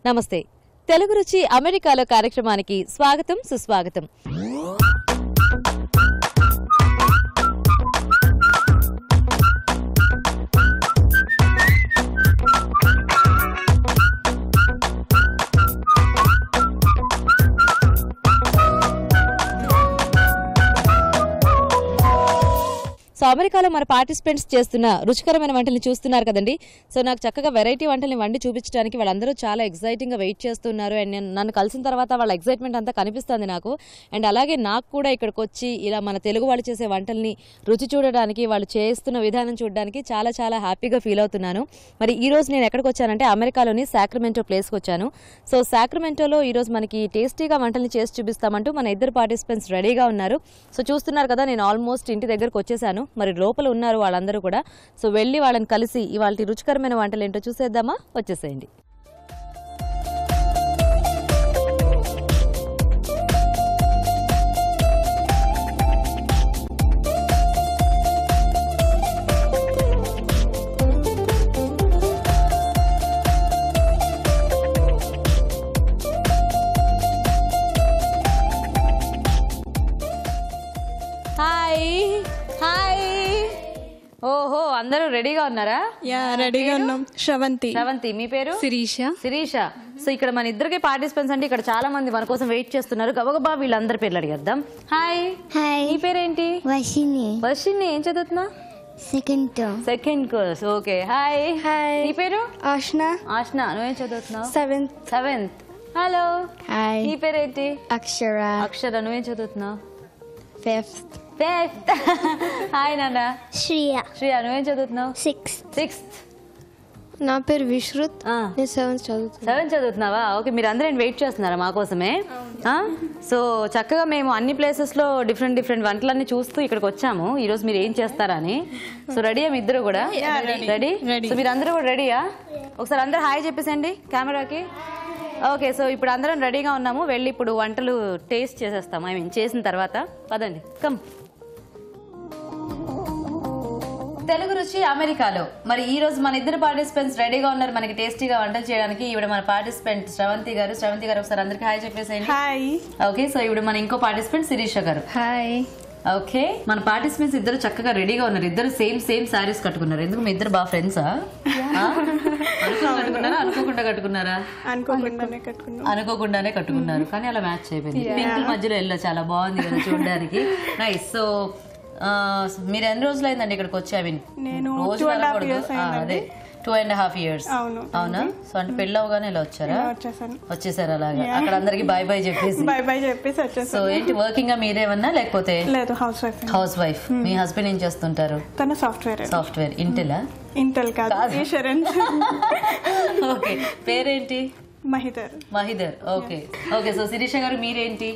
నమస్తే తెలుగు రుచి అమెరికాలో కార్యక్రమానికి స్వాగతం సుస్వాగతం. సో అమెరికాలో మన పార్టిసిపెంట్స్ చేస్తున్న రుచికరమైన వంటల్ని చూస్తున్నారు కదండి. సో నాకు చక్కగా వెరైటీ వంటల్ని వండి చూపించడానికి వాళ్ళందరూ చాలా ఎక్సైటింగ్గా వెయిట్ చేస్తున్నారు. అండ్ నన్ను కలిసిన తర్వాత వాళ్ళ ఎక్సైట్మెంట్ అంతా కనిపిస్తుంది నాకు. అండ్ అలాగే నాకు కూడా ఇక్కడికి వచ్చి ఇలా మన తెలుగు వాళ్ళు చేసే వంటల్ని రుచి చూడడానికి, వాళ్ళు చేస్తున్న విధానం చూడడానికి చాలా చాలా హ్యాపీగా ఫీల్ అవుతున్నాను. మరి ఈ రోజు నేను ఎక్కడికి వచ్చానంటే అమెరికాలోని సాక్రమెంటో ప్లేస్కి వచ్చాను. సో సాక్రమెంటోలో ఈరోజు మనకి టేస్టీగా వంటల్ని చేసి చూపిస్తామంటూ మన ఇద్దరు పార్టిసిపెంట్స్ రెడీగా ఉన్నారు. సో చూస్తున్నారు కదా, నేను ఆల్మోస్ట్ ఇంటి దగ్గరకు వచ్చేసాను. మరి లోపల ఉన్నారు వాళ్ళందరూ కూడా. సో వెళ్ళి వాళ్ళని కలిసి ఇవాళ రుచికరమైన వంటలు ఏంటో చూసేద్దామా? వచ్చేసేయండి. ఓహో, అందరూ రెడీగా ఉన్నారా? రెడీగా ఉన్నాం. శ్రవంతి. మీ పేరు? శిరీష. సో ఇక్కడ మన ఇద్దరికి పార్టిసిపెంట్స్ అంటే ఇక్కడ చాలా మంది మన కోసం వెయిట్ చేస్తున్నారు. గబగబా వీళ్ళందరి పేర్లు అడిగేద్దాం. హాయ్. మీ పేరేంటి? వర్షిని. ఏం చదువుతున్నా? Second course. ఓకే. హాయ్. నీ పేరు? ఆష్నా. నువ్వేం చదువుతున్నావు? సెవెంత్. హలో. హాయ్. నీ పేరేంటి? అక్షర. నువ్వేం చదువుతున్నావు? ఫిఫ్త్. హాయ్ నాన్న. శ్రియా. నువ్వేం చదువుతున్నావు? సిక్స్త్. నా పేరు విశ్రుత్. నేను సెవెంత్ చదువుతున్నావా? ఓకే. మీరు అందరూ వెయిట్ చేస్తున్నారా మా కోసమే? సో చక్కగా మేము అన్ని ప్లేసెస్లో డిఫరెంట్ వంటలన్నీ చూస్తూ ఇక్కడికి వచ్చాము. ఈరోజు మీరు ఏం చేస్తారని. సో రెడీయా మీ ఇద్దరు కూడా? రెడీ. సో మీరు అందరూ కూడా రెడీయా? ఒకసారి అందరూ హాయ్ చెప్పేసండి కెమెరాకి. ఓకే. సో ఇప్పుడు అందరం రెడీగా ఉన్నాము. వెళ్ళి ఇప్పుడు వంటలు టేస్ట్ చేసేస్తాము. ఐ మీన్ చేసిన తర్వాత పదండి. కమ్. తెలుగు రుచి అమెరికాలో. మరి ఈ రోజు మన ఇద్దరు పార్టిసిపెంట్స్ రెడీగా ఉన్నారు మనకి టేస్టీగా వంటలు చేయడానికి. ఇవిడ మన పార్టిసిపెంట్ శ్రవంతి గారు ఒకసారి అందరికి హాయ్ చెప్పేసేయండి. హాయ్. ఓకే. సో ఇవిడ మన ఇంకో పార్టిసిపెంట్ శిరీష గారు. హాయ్. ఓకే. మన పార్టిసిపెంట్స్ ఇద్దరు చక్కగా రెడీగా ఉన్నారు. ఇద్దరు సేమ్ సారీస్ కట్టుకున్నారు. ఎందుకు మీ ఇద్దరు బాగా ఫ్రెండ్సా? అనుకోకుండా కట్టుకున్నారా? అనుకోకుండానే కట్టుకున్నారు. కానీ అలా మ్యాచ్ అయిపోయింది. పింక్ మధ్యలో ఎల్లో చాలా బాగుంది కదా చూడడానికి. నైస్. సో మీరు ఎన్ని రోజులు అయిందండి ఇక్కడికి వచ్చి? ఐ మీన్ రోజు అదే 2.5 years. అవునా? సో అంటే పెళ్ళి అవగానే ఇలా వచ్చేసారు అలాగా. అక్కడ అందరికి బాయ్ చెప్పేసి. సో ఏంటి వర్కింగ్ మీరేమన్నా లేకపోతే? House wife. మీ హస్బెండ్ ఏం చేస్తుంటారు? సాఫ్ట్వేర్. ఇంటెల్ కాదు. ఓకే. పేరేంటి? మహిదర్. ఓకే. సో శిరీష గారు మీరేంటి?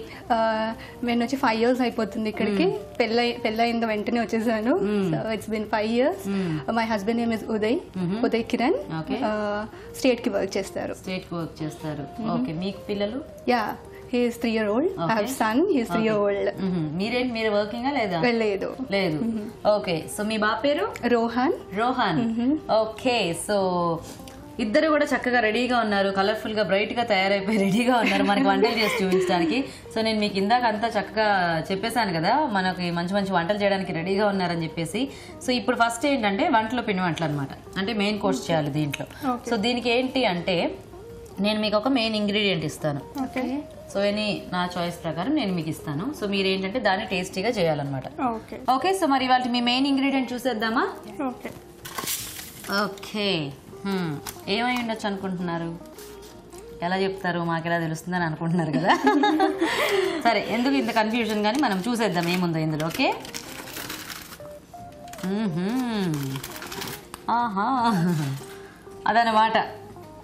నేను వచ్చి 5 years అయిపోతుంది ఇక్కడికి. పెళ్ళైన వెంటనే వచ్చేసాను. It's been 5 years. My husband name is Uday Kiran. State కి వర్క్ చేస్తారు. ఓకే. మీకు పిల్లలు? He is 3 years old. I have son. He is 3 years old. మీరు వర్కింగ్ లేదా? లేదు. ఓకే. సో మీ బాబు పేరు? రోహన్. ఓకే. సో ఇద్దరు కూడా చక్కగా రెడీగా ఉన్నారు. కలర్ఫుల్ గా బ్రైట్ గా తయారైపోయి రెడీగా ఉన్నారు మనకి వంటలు చేసి చూపించడానికి. సో నేను మీకు ఇందాక అంతా చక్కగా చెప్పేశాను కదా, మనకి మంచి వంటలు చేయడానికి రెడీగా ఉన్నారని చెప్పేసి. సో ఇప్పుడు ఫస్ట్ ఏంటంటే పిండి వంటలు అనమాట. అంటే మెయిన్ కోర్స్ చేయాలి దీంట్లో. సో దీనికి ఏంటి అంటే నేను మీకు ఒక మెయిన్ ఇంగ్రీడియంట్ ఇస్తాను. సో నా చాయిస్ ప్రకారం నేను మీకు ఇస్తాను. సో మీరు ఏంటంటే దాన్ని టేస్టీగా చేయాలన్నమాట. ఓకే. సో మరి ఇవాళ మీ మెయిన్ ఇంగ్రీడియంట్ చూసేద్దామా? ఓకే. ఏమై ఉండొచ్చు అనుకుంటున్నారు? ఎలా చెప్తారు? మాకు ఎలా తెలుస్తుందని అనుకుంటున్నారు కదా. సరే, ఎందుకు ఇంత కన్ఫ్యూజన్, కానీ మనం చూసేద్దాం ఏముందో ఇందులో. ఓకే. అదనమాట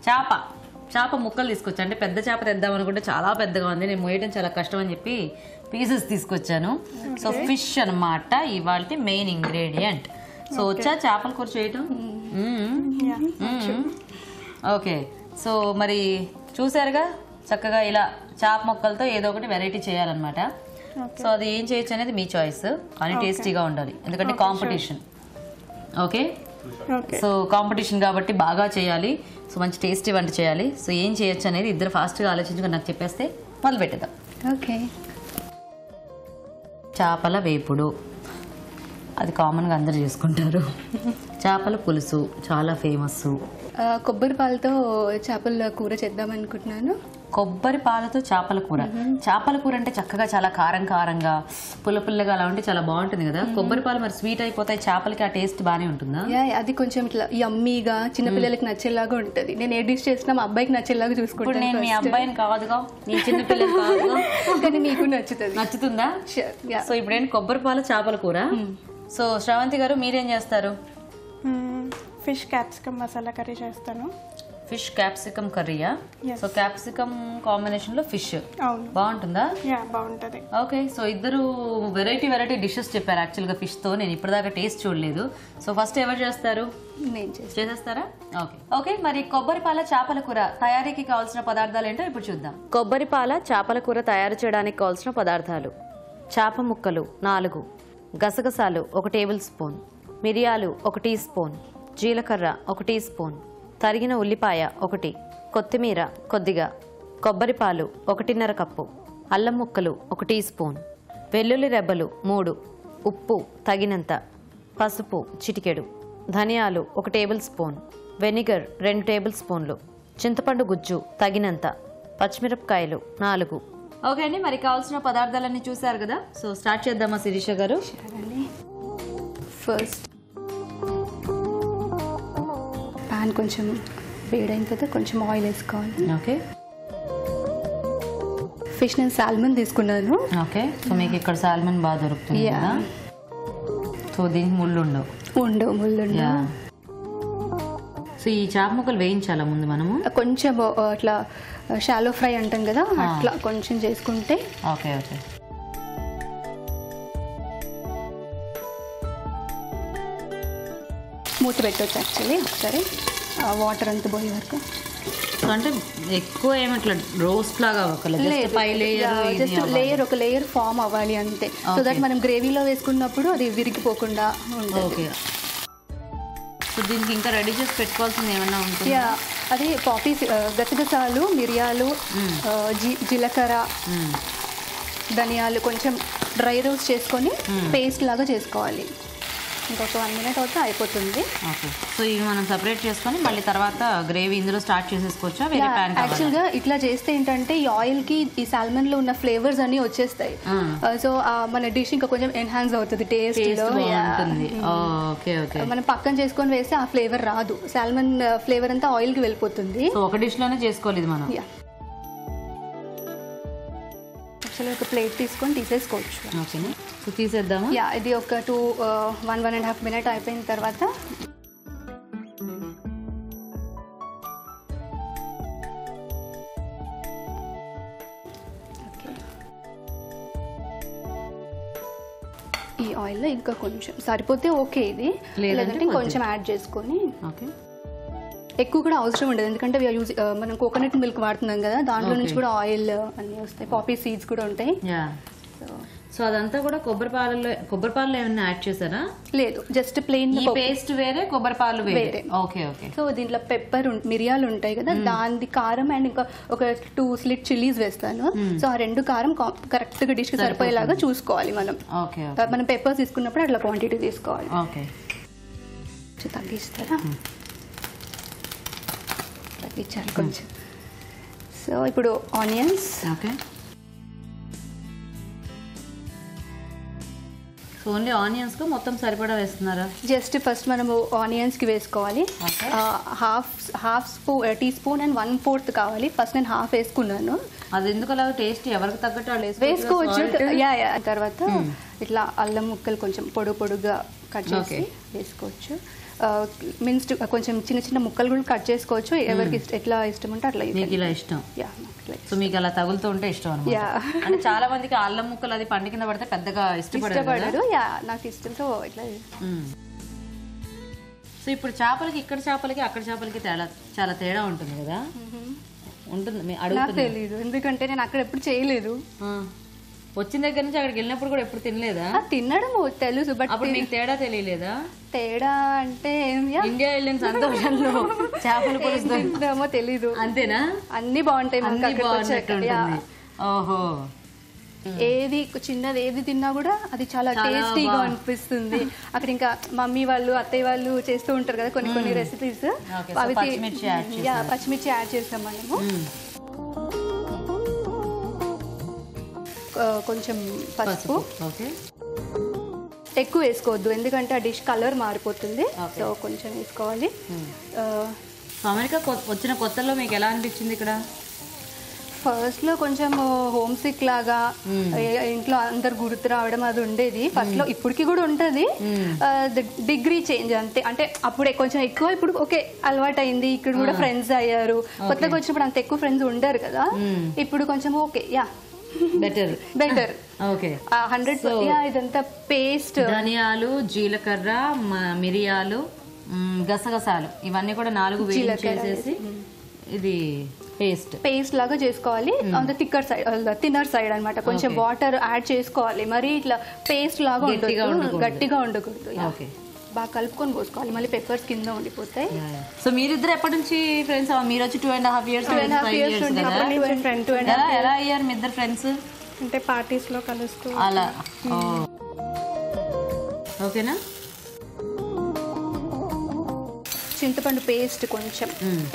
చేప ముక్కలు తీసుకొచ్చా. అంటే పెద్ద చేప తెద్దాం అనుకుంటే చాలా పెద్దగా ఉంది. నేను మోయడం చాలా కష్టం అని చెప్పి పీసెస్ తీసుకొచ్చాను. సో ఫిష్ అనమాట ఇవాళ మెయిన్ ఇంగ్రీడియంట్. సో వచ్చా చేపల కూర చేయటం? ఓకే. సో మరి చూసారుగా, చక్కగా ఇలా చేప ముక్కలతో ఏదో ఒకటి వెరైటీ చేయాలన్నమాట. సో అది ఏం చేయొచ్చు అనేది మీ చాయిస్, కానీ టేస్టీగా ఉండాలి, ఎందుకంటే కాంపిటీషన్. ఓకే. సో కాంపిటీషన్ కాబట్టి బాగా చేయాలి, సో మంచి టేస్టీ వంట చేయాలి. సో ఏం చేయొచ్చు అనేది ఇద్దరు ఫాస్ట్గా ఆలోచించుకొని నాకు చెప్పేస్తే మొదలు పెట్టేద్దాం. ఓకే. చేపల వేపుడు అది కామన్గా అందరు చేసుకుంటారు. చేపల పులుసు చాలా ఫేమస్. కొబ్బరి పాలతో చేపల కూర చేద్దాం అనుకుంటున్నాను. కొబ్బరి పాలతో చేపల కూర. చేపల కూర అంటే చక్కగా చాలా కారం కారంగా పుల్ల పుల్లగా అలా ఉంటే చాలా బాగుంటుంది కదా. కొబ్బరి పాలు మరి స్వీట్ అయిపోతాయి, చేపలకి ఆ టేస్ట్ బాగానే ఉంటుందా? అది కొంచెం ఇట్లా యమ్మీగా చిన్నపిల్లలకి నచ్చేలాగా ఉంటది. నేను ఏ డిష్ చేసినా మా అబ్బాయికి నచ్చేలాగా చూసుకుంటాను. నేను మీ అబ్బాయిని కాదుగా, నీ చిన్నపిల్లలు కాదుగా, కానీ మీకు నచ్చుతుంది. నచ్చుతుందా? సో ఇప్పుడు ఏంటి కొబ్బరి పాలు చేపల కూర. సో శ్రవంతి గారు మీరేం చేస్తారు? ఫిష్ క్యాప్సికమ్ మసాలా కర్రీ చేస్తాను. ఫిష్ క్యాప్సికమ్ కర్రీయా? సో క్యాప్సికమ్ కాంబినేషన్ లో ఫిష్ బాగుంటుందా? బాగుంటది. ఓకే. సో ఇద్దరు వెరైటీ డిషెస్ చెప్పారు యాక్చువల్ గా ఫిష్ తో. నేను ఇప్పటిదాకా టేస్ట్ చూడలేదు. సో ఫస్ట్ ఎవరు చేస్తారు? నేను చేసేస్తారా? ఓకే. మరి కొబ్బరి పాల చేపల కూర తయారీకి కావాల్సిన పదార్థాలు ఏంటో ఇప్పుడు చూద్దాం. కొబ్బరి పాల చేపల కూర తయారు చేయడానికి కావాల్సిన పదార్థాలు: చేప ముక్కలు 4, గసగసాలు 1 టేబుల్ స్పూన్, మిరియాలు 1 టీ స్పూన్, జీలకర్ర 1 టీ స్పూన్, తరిగిన ఉల్లిపాయ 1, కొత్తిమీర కొద్దిగా, కొబ్బరి పాలు 1.5 కప్పు, అల్లం ముక్కలు 1 టీ స్పూన్, వెల్లుల్లి రెబ్బలు 3, ఉప్పు తగినంత, పసుపు చిటికెడు, ధనియాలు 1 టేబుల్ స్పూన్, వెనిగర్ 2 టేబుల్ స్పూన్లు, చింతపండు గుజ్జు తగినంత, పచ్చిమిరపకాయలు 4. ఓకే అండి, మరి కావాల్సిన పదార్థాలన్నీ చూసారు కదా. సో స్టార్ట్ చేద్దామా శిరీష గారు? ఫస్ట్ పాన్ కొంచెం వేడైన తర్వాత కొంచెం ఆయిల్ వేసుకోవాలి. ఓకే. ఫిష్ నేను సాల్మన్ తీసుకున్నాను. ఓకే. సో మీకు ఇక్కడ సాల్మన్ బాగా దొరుకుతుంది కదా. సో దీనికి ముళ్ళు ఉండవు. సో ఈ చేప ముక్కలు వేయించాలా ముందు మనము? కొంచెం అట్లా షాలో ఫ్రై అంటాం కదా, అట్లా కొంచెం చేసుకుంటే. ఓకే. మూత పెట్టవచ్చు యాక్చువల్లీ ఒకసారి, వాటర్ అంతా పోయే వరకు. అంటే ఎక్కువ ఏమట్లా రోస్ట్ లాగా లేయర్ ఒక లేయర్ ఫామ్ అవ్వాలి అంతే. సో దట్ మనం గ్రేవీలో వేసుకున్నప్పుడు అది విరిగిపోకుండా ఉంటుంది. ఓకే. సో దీనికి ఇంకా రెడీ చేసి పెట్టుకోవాల్సింది ఏమన్నా ఉంటుంది? అది పాపీస్, గసగసాలు, మిరియాలు, జీలకర్ర, ధనియాలు కొంచెం డ్రై రోస్ట్ చేసుకొని పేస్ట్ లాగా చేసుకోవాలి. ఇంకొక 1 minute అవుతే అయిపోతుంది. ఓకే. సో ఇవి మనం సెపరేట్ చేసుకొని మళ్ళీ తర్వాత గ్రేవీ ఇందులో స్టార్ట్ చేసేసుకోవచ్చా? వేరే ప్యాన్ కావాలా? యాక్చువల్గా ఇట్లా చేస్తే ఏంటంటే ఈ ఆయిల్కి ఈ సాల్మన్ లో ఉన్న ఫ్లేవర్స్ అన్ని వచ్చేస్తాయి. సో మన డిష్ ఇంకా కొంచెం ఎన్హాన్స్ అవుతుంది టేస్ట్ లో. మనం పక్కన చేసుకొని వేస్తే ఆ ఫ్లేవర్ రాదు, సాల్మన్ ఫ్లేవర్ అంతా ఆయిల్ కి వెళ్ళిపోతుంది. సో ఒక డిష్ లోనే చేసుకోవాలి ఇది మనం. యాక్చువల్గా ఒక ప్లేట్ తీసుకొని తీసేసుకోవచ్చు. ఓకేనా? సో తీసేద్దామా? ఇది ఒక 1.5 minute అయిపోయిన తర్వాత ఈ ఆయిల్లో ఇంకా కొంచెం సరిపోతే ఓకే, ఇది లేదంటే కొంచెం యాడ్ చేసుకొని. ఎక్కువ కూడా అవసరం ఉండదు, ఎందుకంటే మనం కోకోనట్ మిల్క్ వాడుతున్నాం కదా, దాంట్లో నుంచి కూడా ఆయిల్ అన్నీ వస్తాయి, పాపీ సీడ్స్ కూడా ఉంటాయి. సో అదంతా కూడా కొబ్బరి పాలలో ఏమైనా యాడ్ చేశారా? లేదు, జస్ట్ ప్లెయిన్ పేస్ట్ వేరే, కొబ్బరి పాలు వేరే. ఓకే. సో దీంట్లో పెప్పర్, మిరియాలు ఉంటాయి కదా, దాని కారం అండ్ ఇంకా ఒక 2 స్లిట్ చిల్లీస్ వేస్తాను. సో ఆ 2 కారం కరెక్ట్ గా డిష్ కి సరిపోయేలాగా చూసుకోవాలి మనం. మనం పెప్పర్స్ తీసుకున్నప్పుడు అట్లా క్వాంటిటీ తీసుకోవాలి. ఓకే. తగ్గిస్తారా? తగ్గించాలి కొంచెం. సో ఇప్పుడు ఆనియన్స్. ఓకే. ఓన్లీ ఆనియన్స్ కు మొత్తం సరిపడా వేస్తున్నారా? జస్ట్ ఫస్ట్ మనము ఆనియన్స్ కి వేసుకోవాలి. హాఫ్ టీ స్పూన్ అండ్ 1/4 కావాలి. ఫస్ట్ నేను హాఫ్ వేసుకున్నాను. అది ఎందుకు అలా టేస్ట్ ఎవరికి తగ్గట్టు వాళ్ళు వేసుకోవచ్చు. తర్వాత ఇట్లా అల్లం ముక్కలు కొంచెం పొడుగా కట్ చేసి వేసుకోవచ్చు. మిన్స్డ్ కొంచెం చిన్న ముక్కలు కూడా కట్ చేసుకోవచ్చు, ఎవరికి ఎట్లా ఇష్టం ఉంటే అట్లా. ఇలా ఇష్టం. సో మీకు అలా తగులుతూ ఉంటే ఇష్టం అన్నమాట. అంటే చాలా మందికి అల్లం ముక్కలు అది పండు కింద పడితే పెద్దగా ఇష్టపడరు. నాకు ఇష్టంతో ఇట్లా. సో ఇప్పుడు చేపలకి ఇక్కడ చేపలకి అక్కడ చేపలకి చాలా తేడా ఉంటుంది కదా? ఉంటుంది. నాకు తెలీదు, ఎందుకంటే నేను అక్కడ ఎప్పుడు చేయలేదు. వచ్చిన దగ్గర నుంచి అక్కడికి వెళ్ళినప్పుడు కూడా ఎప్పుడు తినలేదా? తినడం తెలుసు, బట్ అప్పుడు మీకు తేడా తెలియలేదా? తేడా అంటే ఇండియా వెళ్ళిన సంతోషంలో చేపల పులుసు తింటామో తెలీదు. అంతేనా? అన్ని బాగుంటాయి మనకి అక్కడికి వచ్చాక. ఓహో, ఏది చిన్నది ఏది తిన్నా కూడా అది చాలా టేస్టీగా అనిపిస్తుంది. అక్కడ ఇంకా మమ్మీ వాళ్ళు అత్తయ్య వాళ్ళు చేస్తూ ఉంటారు కదా కొన్ని కొన్ని రెసిపీస్, అవి పచ్చిమిర్చి యాడ్ చేస్తాం మనము. కొంచెం పసుపు ఎక్కువ వేసుకోవద్దు, ఎందుకంటే ఆ డిష్ కలర్ మారిపోతుంది. సో కొంచెం వేసుకోవాలి. అమెరికా వచ్చిన కొత్తలో మీకు ఎలా అనిపించింది ఇక్కడ? ఫస్ట్ లో కొంచెం హోమ్ సిక్ లాగా, ఇంట్లో అందరు గుర్తు రావడం అది ఉండేది ఫస్ట్ లో. ఇప్పటికి కూడా ఉంటది, డిగ్రీ చేంజ్ అంతే. అంటే అప్పుడే కొంచెం ఎక్కువ, ఇప్పుడు ఓకే అలవాటు అయింది. ఇక్కడ కూడా ఫ్రెండ్స్ అయ్యారు. కొత్తగా వచ్చినప్పుడు అంత ఎక్కువ ఫ్రెండ్స్ ఉండరు కదా, ఇప్పుడు కొంచెం ఓకే బెటర్. ఓకే 100. ఇదంతా పేస్ట్, ధనియాలు, జీలకర్ర, మిరియాలు, గసగసాలు ఇవన్నీ కూడా 4 వేసేసి ఇది పేస్ట్ లాగా చేసుకోవాలి. ఆన్ ద థిన్నర్ సైడ్ అన్నమాట. కొంచెం వాటర్ యాడ్ చేసుకోవాలి, మరి ఇట్లా పేస్ట్ లాగా గట్టిగా ఉండకూడదు. బాగా కలుపుకొని పోసుకోవాలి, మళ్ళీ పెప్పర్స్ కింద ఉండిపోతాయి. సో మీరిద్దరు ఎప్పటి నుంచి ఫ్రెండ్స్? మీరు వచ్చి 2.5 years ఎలా అయ్యారు మీ ఇద్దరు ఫ్రెండ్స్? అంటే పార్టీస్ లో కలుస్తూ అలా. ఓకేనా? చింతపండు పేస్ట్ కొంచెం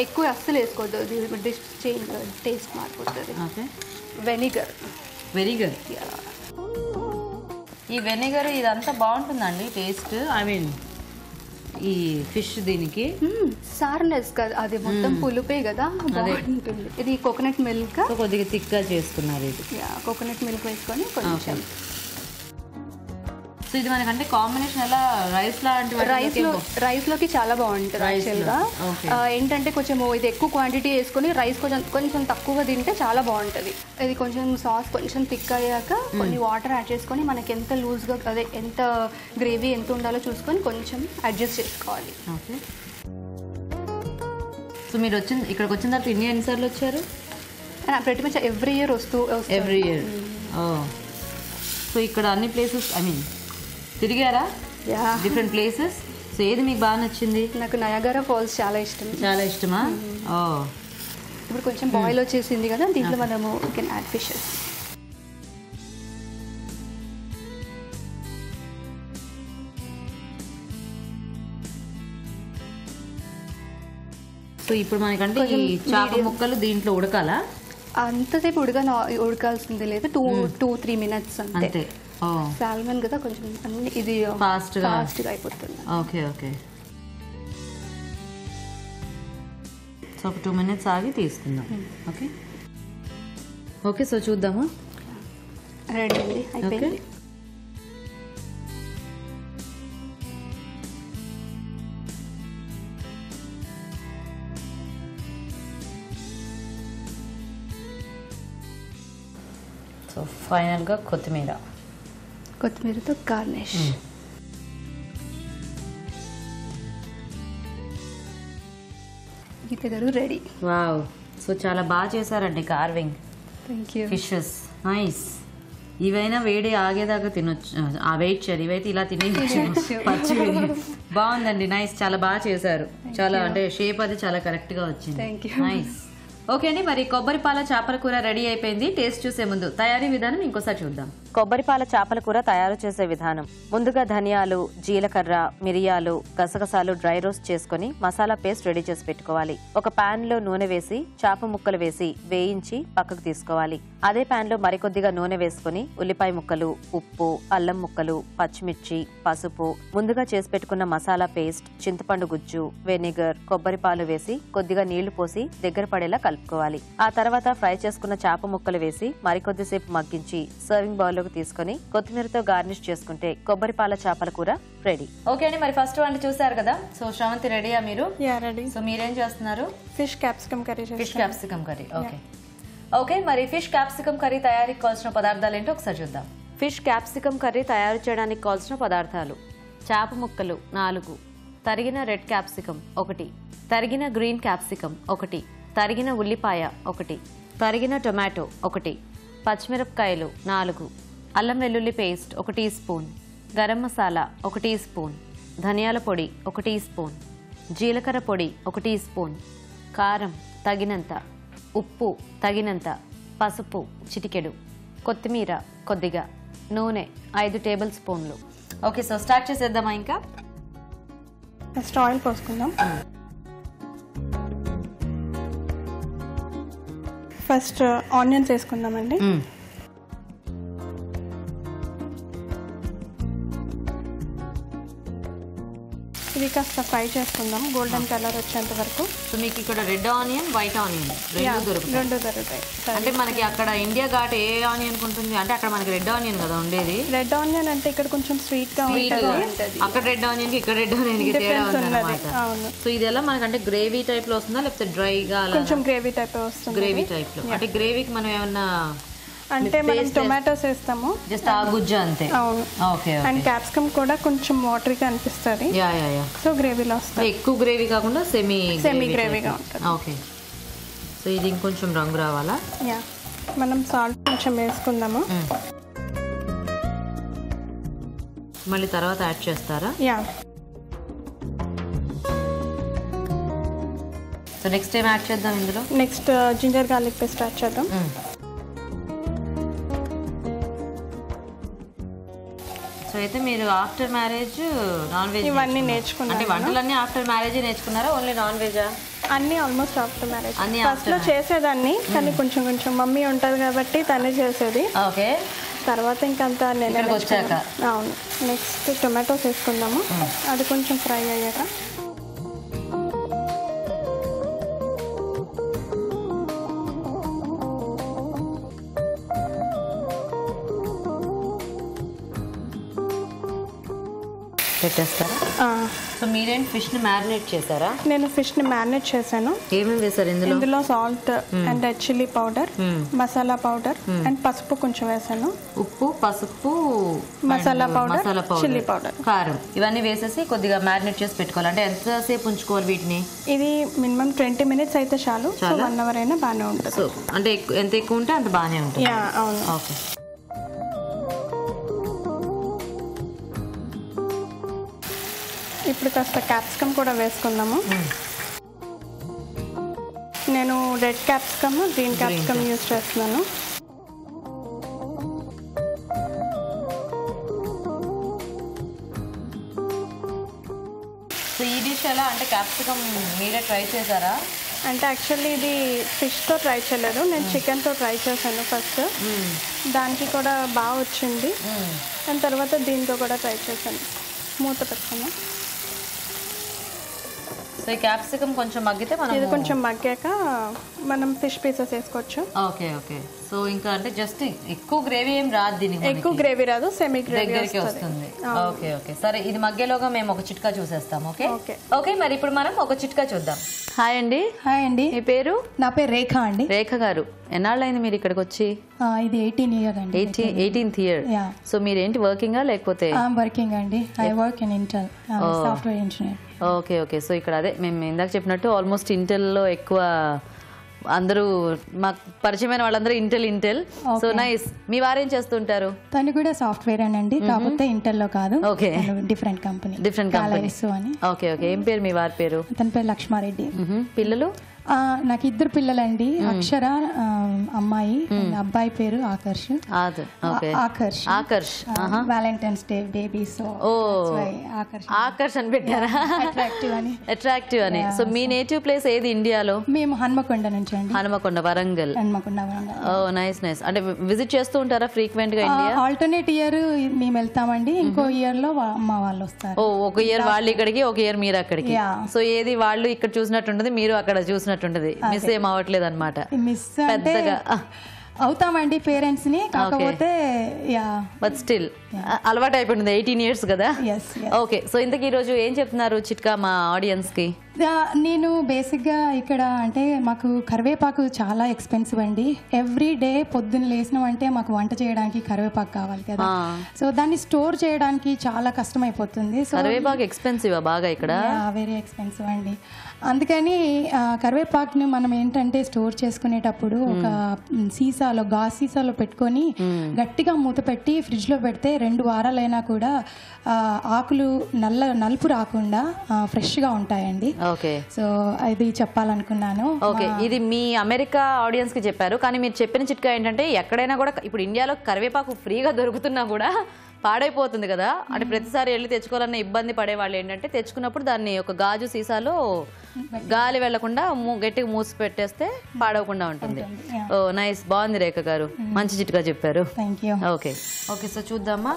ఎక్కువ అస్సలు వేసుకోవద్దు, డిష్ చేంజ్ టేస్ట్ మారిపోతుంది. వెనిగర్ ఈ వెనిగర్ ఇదంతా బాగుంటుందండి టేస్ట్. ఐ మీన్ ఈ ఫిష్ దీనికి సార్నెస్ కదా, అది మొత్తం పులుపే కదా, బాగుంటుంది. ఇది కోకోనట్ మిల్క్ కొద్దిగా థిక్గా చేసుకున్నారు. ఇది కోకోనట్ మిల్క్ వేసుకొని కొంచెం. సో ఇది మనకంటే కాంబినేషన్ ఎలా రైస్ లోకి చాలా బాగుంటుంది యాక్చువల్గా. ఏంటంటే కొంచెం ఇది ఎక్కువ క్వాంటిటీ వేసుకొని రైస్ కొంచెం తక్కువ తింటే చాలా బాగుంటుంది. ఇది కొంచెం సాస్ కొంచెం థిక్ అయ్యాక కొన్ని వాటర్ యాడ్ చేసుకొని మనకి ఎంత లూజ్గా అదే ఎంత గ్రేవీ ఎంత ఉండాలో చూసుకొని కొంచెం అడ్జస్ట్ చేసుకోవాలి. సో మీరు ఇక్కడికి వచ్చిన తర్వాత ఎన్నిసార్లు వచ్చారు? ప్రతి much every year every year. So ఇక్కడ అన్ని ప్లేసెస్ ఐ మీన్ తిరిగారా? Different places. సో ఏది మీకు బాగా నచ్చింది? నాకు నయాగరా ఫాల్స్ చాలా ఇష్టం. చాలా ఇష్టమా? ఇప్పుడు కొంచెం బాయిల్ వచ్చేసింది కదా, దీంట్లో మనము కెన్ యాడ్ ఫిషెస్. సో ఇప్పుడు మనకంటే ఈ చేప ముక్కలు దీంట్లో ఉడకాలా? అంతసేపు ఉడకాల్సింది లేదు, 2-3 minutes అంతే. సాల్మన్ కదా కొంచెం అన్ని ఇది ఫాస్ట్గా అయిపోతుంది. ఓకే. సో ఒక 2 minutes ఆగి తీసుకుందాం. ఓకే సో చూద్దామా? రెడీ అండి, అయిపోయింది. సో ఫైనల్గా కొత్తిమీరతో గార్నిష్. గీత గారు రెడీ. వావ్, సో చాలా బాగా చేశారండి carving. Thank you. Fishes nice. ఇవైనా వేడి ఆగేదాకా తినొచ్చు, వెయిట్ చేయాలి. ఇవైతే ఇలా తినేయచ్చు పచ్చివి. బాగుందండి, నైస్, చాలా బాగా చేశారు. చాలా అంటే షేప్ అది చాలా కరెక్ట్గా వచ్చింది. నైస్. ఓకే అండి, మరి కొబ్బరిపాల చేపల కూర రెడీ అయిపోయింది. టేస్ట్ చూసే ముందు తయారీ విధానం ఇంకోసారి చూద్దాం. కొబ్బరిపాల చేపల కూర తయారు చేసే విధానం: ముందుగా ధనియాలు, జీలకర్ర, మిరియాలు, గసగసాలు డ్రై రోస్ట్ చేసుకుని మసాలా పేస్ట్ రెడీ చేసి పెట్టుకోవాలి. ఒక పాన్ లో నూనె వేసి చేప ముక్కలు వేసి వేయించి పక్కకు తీసుకోవాలి. అదే పాన్ లో మరికొద్దిగా నూనె వేసుకుని ఉల్లిపాయ ముక్కలు, ఉప్పు, అల్లం ముక్కలు, పచ్చిమిర్చి, పసుపు, ముందుగా చేసి పెట్టుకున్న మసాలా పేస్ట్, చింతపండు గుజ్జు, వెనిగర్, కొబ్బరిపాలు వేసి కొద్దిగా నీళ్లు పోసి దగ్గర పడేలా కలుపుకోవాలి. ఆ తర్వాత ఫ్రై చేసుకున్న చేప ముక్కలు వేసి మరికొద్దిసేపు మగ్గించి సర్వింగ్ బౌల్ తీసుకుని కొత్తిమీరతో గార్నిష్ చేసుకుంటే కొబ్బరిపాల చేపల కూర రెడీ. ఓకే అండి, మరి ఫస్ట్ వంట చూసారు కదా. సో శ్రవంతి రెడీయా మీరు? రెడీ. సో మీరేం చేస్తున్నారు? Fish capsicum curry. ఓకే, మరి ఫిష్ క్యాప్సికమ్ కర్రీ తయారీకి కావాల్సిన పదార్థాలు ఏంటో ఒకసారి చూద్దాం. ఫిష్ క్యాప్సికమ్ కర్రీ తయారు చేయడానికి కావాల్సిన పదార్థాలు: చేప ముక్కలు 4, తరిగిన రెడ్ క్యాప్సికమ్ 1, తరిగిన గ్రీన్ క్యాప్సికమ్ 1, తరిగిన ఉల్లిపాయ 1, తరిగిన టొమాటో 1, పచ్చిమిరపకాయలు 4, అల్లం వెల్లుల్లి paste 1 teaspoon, garam masala 1 teaspoon, ధనియాల పొడి 1 టీ స్పూన్, జీలకర్ర పొడి 1 టీ స్పూన్, కారం తగినంత, ఉప్పు తగినంత, పసుపు చిటికెడు, కొత్తిమీర కొద్దిగా, నూనె 5 టేబుల్ స్పూన్లు. ఓకే, సో స్టార్ట్ చేసేద్దామా? ఇంకా ఫస్ట్ ఆయిల్ పోసుకుందాం. ఫస్ట్ ఆనియన్స్ వేసుకుందామండి. ఇది కాస్త ఫ్రై చేసుకుందాం గోల్డెన్ కలర్ వచ్చేంత వరకు. సో మీకు ఇక్కడ రెడ్ ఆనియన్, వైట్ ఆనియన్ రెండు దొరుకుతాయి. అంటే మనకి అక్కడ ఇండియా ఘాట్ ఏ ఆనియన్ ఉంటుంది? అంటే అక్కడ మనకి రెడ్ ఆనియన్ కదా ఉండేది. రెడ్ ఆనియన్ అంటే ఇక్కడ కొంచెం స్వీట్ గా ఉంటుంది. అక్కడ రెడ్ ఆనియన్ కి ఇక్కడ రెడ్ ఆనియన్ కి తేడా ఉందన్నమాట. అవును. సో ఇది ఎలా మనకంటే గ్రేవీ టైప్ లో వస్తుందా లేకపోతే డ్రైగా? కొంచెం గ్రేవీ టైప్ వస్తుంది. గ్రేవీ టైప్ లో. అంటే గ్రేవీకి మనం ఏమన్నా అంటే మనం టొమాటోస్ వేస్తాము, జస్ట్ ఆ గుజ్జు అంతే. అవును. ఓకే. అండ్ క్యాప్సికమ్ కూడా కొంచెం వాటరీగా అనిపిస్తుంది. Yeah yeah yeah. సో గ్రేవీలో వస్తుంది. ఎక్కువ గ్రేవీ కాకుండా సెమీ గ్రేవీగా ఉంటుంది. ఓకే. సో ఇది ఇంకొంచెం రంగు రావాలా? యా. మనం సాల్ట్ కొంచెం వేసుకుందాము. మళ్ళీ తర్వాత యాడ్ చేస్తారా? యా. సో నెక్స్ట్ ఏం యాడ్ చేద్దాం ఇందులో? Next ginger garlic paste add చేద్దాం. సో అయితే మీరు ఆఫ్టర్ మ్యారేజ్ నాన్ వెజ్ ఇవన్నీ నేర్చుకున్నాను. అంటే వంటలన్నీ ఆఫ్టర్ మ్యారేజ్ నేర్చుకున్నారా? ఓన్లీ నాన్ వెజా? అన్నీ ఆల్మోస్ట్ ఆఫ్టర్ మ్యారేజ్. ఫస్ట్ లో చేసేదాన్ని, కానీ కొంచెం కొంచెం మమ్మీ ఉంటుంది కాబట్టి తనే చేసేది. ఓకే. తర్వాత ఇంకంతా నేను వచ్చాక. అవును. నెక్స్ట్ టొమాటోస్ వేసుకుందాము. అది కొంచెం ఫ్రై అయ్యాక పెట్టేస్తారా? సో మీరేంటి ఫిష్ ని మ్యారినేట్ చేశారా? నేను ఫిష్ ని మ్యారినేట్ చేశాను. ఏమేమి వేశారు ఇందులో? ఇందులో salt and red chilli powder, masala powder and పసుపు కొంచెం వేసాను. ఉప్పు, పసుపు, మసాలా పౌడర్, చిల్లీ పౌడర్, కారం ఇవన్నీ వేసేసి కొద్దిగా మ్యారినేట్ చేసి పెట్టుకోవాలి. అంటే ఎంతసేపు ఉంచుకోవాలి వీటిని? ఇది మినిమం 20 minutes అయితే చాలు. 1 hour అయినా బాగానే ఉంటుంది. సో అంటే ఎంత ఎక్కువ ఉంటే అంత బాగానే ఉంటుంది. అవును. ఓకే. ఇప్పుడు కాస్త క్యాప్సికమ్ కూడా వేసుకుందాము. నేను red capsicum, green capsicum use చేస్తున్నాను. సో ఈ డిష్ ఎలా అంటే క్యాప్సికమ్ మీరే ట్రై చేశారా? అంటే యాక్చువల్లీ ఇది ఫిష్తో ట్రై చేయలేదు, నేను చికెన్తో ట్రై చేశాను ఫస్ట్. దానికి కూడా బాగా వచ్చింది. దాని తర్వాత దీంతో కూడా ట్రై చేశాను. మూత పెట్టుకున్నాను. సో ఈ క్యాప్సికమ్ కొంచెం మగ్గితే మనం ఇది కొంచెం మగ్గాక మనం ఫిష్ పీసెస్ వేసుకోవచ్చు. Okay okay. సో ఇంకా అంటే జస్ట్ ఎక్కువ గ్రేవీ ఏం రాదు దీనికి? ఎక్కువ గ్రేవీ రాదు, సెమీ గ్రేవీ దగ్గరికి వస్తుంది. Okay okay. సరే ఇది మగ్గేలోగా మేము ఒక చిట్కా చూసేస్తాం. Okay okay. మరి ఇప్పుడు మనం ఒక చిట్కా చూద్దాం. హాయ్ అండి. హాయ్ అండి. మీ పేరు? నా పేరు రేఖ అండి. రేఖ గారు, ఎన్నాళ్ళైంది మీరు ఇక్కడికి వచ్చి? ఇది 18 years అండి. 18th year. సో మీరేంటి వర్కింగా లేకపోతే? వర్కింగ్ అండి. I work in Intel, software engineer. Okay okay. So ఇక్కడ అదే మేము ఇందాక చెప్పినట్టు ఆల్మోస్ట్ ఇంటెల్లో ఎక్కువ అందరూ మాకు పరిచయమైన వాళ్ళందరూ ఇంటెల్. So nice. మీ వారేం చేస్తుంటారు? తను కూడా సాఫ్ట్వేర్ అండి, కాకపోతే ఇంటెల్లో కాదు. ఓకే. Different company. అని. Okay okay. ఏం పేరు మీ వారి పేరు? తన పేరు లక్ష్మారెడ్డి. పిల్లలు? నాకు 2 పిల్లలండి. అక్షర అమ్మాయి, అబ్బాయి పేరు Aakarsh. Aakarsh Valentine's day baby. So Aakarsh అని పెట్టారా? అట్రాక్టివ్ అని. సో మీ నేటివ్ ప్లేస్ ఏది ఇండియాలో? మేము హన్మకొండ నుంచి అండి. హన్మకొండ, వరంగల్. ఓ నైస్ నైస్. అంటే విజిట్ చేస్తూ ఉంటారా ఫ్రీక్వెంట్ గా ఇండియా? ఆల్టర్నేట్ ఇయర్ మేము వెళ్తామండి. ఇంకో ఇయర్ లో మా వాళ్ళు వస్తారు. ఒక ఇయర్ వాళ్ళు ఇక్కడికి, ఒక ఇయర్ మీరు అక్కడికి. సో ఏది వాళ్ళు ఇక్కడ చూసినట్టుంటది, మీరు అక్కడ చూసినట్టుంటది. మిస్ ఏం అవ్వట్లేదు అనమాట. మిస్ పెద్దగా అవుతామండి పేరెంట్స్ ని, కాకపోతే బట్ స్టిల్ అలవాటు అయిపోయింది. 18 years కదా. ఓకే. సో ఇంతకీ ఈరోజు ఏం చెప్తున్నారు చిట్కా మా ఆడియన్స్ కి? నేను బేసిక్గా ఇక్కడ అంటే మాకు కరివేపాకు చాలా ఎక్స్పెన్సివ్ అండి. ఎవ్రీ డే పొద్దున్న లేసినామంటే మాకు వంట చేయడానికి కరివేపాకు కావాలి కదా. సో దాన్ని స్టోర్ చేయడానికి చాలా కష్టం అయిపోతుంది. సో కరివేపాకు ఎక్స్పెన్సివ్ బాగా ఇక్కడ, వెరీ ఎక్స్పెన్సివ్ అండి. అందుకని కరివేపాకుని మనం ఏంటంటే స్టోర్ చేసుకునేటప్పుడు ఒక సీసాలో గాజు సీసాలో పెట్టుకొని గట్టిగా మూత పెట్టి ఫ్రిడ్జ్లో పెడితే 2 వారాలైనా కూడా ఆకులు నలుపు రాకుండా ఫ్రెష్గా ఉంటాయండి. ఓకే, సో ఇది చెప్పాలనుకున్నాను. ఓకే, ఇది మీ అమెరికా ఆడియన్స్ కి చెప్పారు. కానీ మీరు చెప్పిన చిట్కా ఏంటంటే ఎక్కడైనా కూడా ఇప్పుడు ఇండియాలో కరివేపాకు ఫ్రీగా దొరుకుతున్నా కూడా పాడైపోతుంది కదా. అంటే ప్రతిసారి వెళ్ళి తెచ్చుకోవాలన్న ఇబ్బంది పడే వాళ్ళు ఏంటంటే తెచ్చుకున్నప్పుడు దాన్ని ఒక గాజు సీసాలో గాలి వెళ్లకుండా గట్టిగా మూసి పెట్టేస్తే పాడవకుండా ఉంటుంది. ఓ నైస్, బాగుంది రేఖ గారు, మంచి చిట్కా చెప్పారు. ఓకే ఓకే, సో చూద్దామా.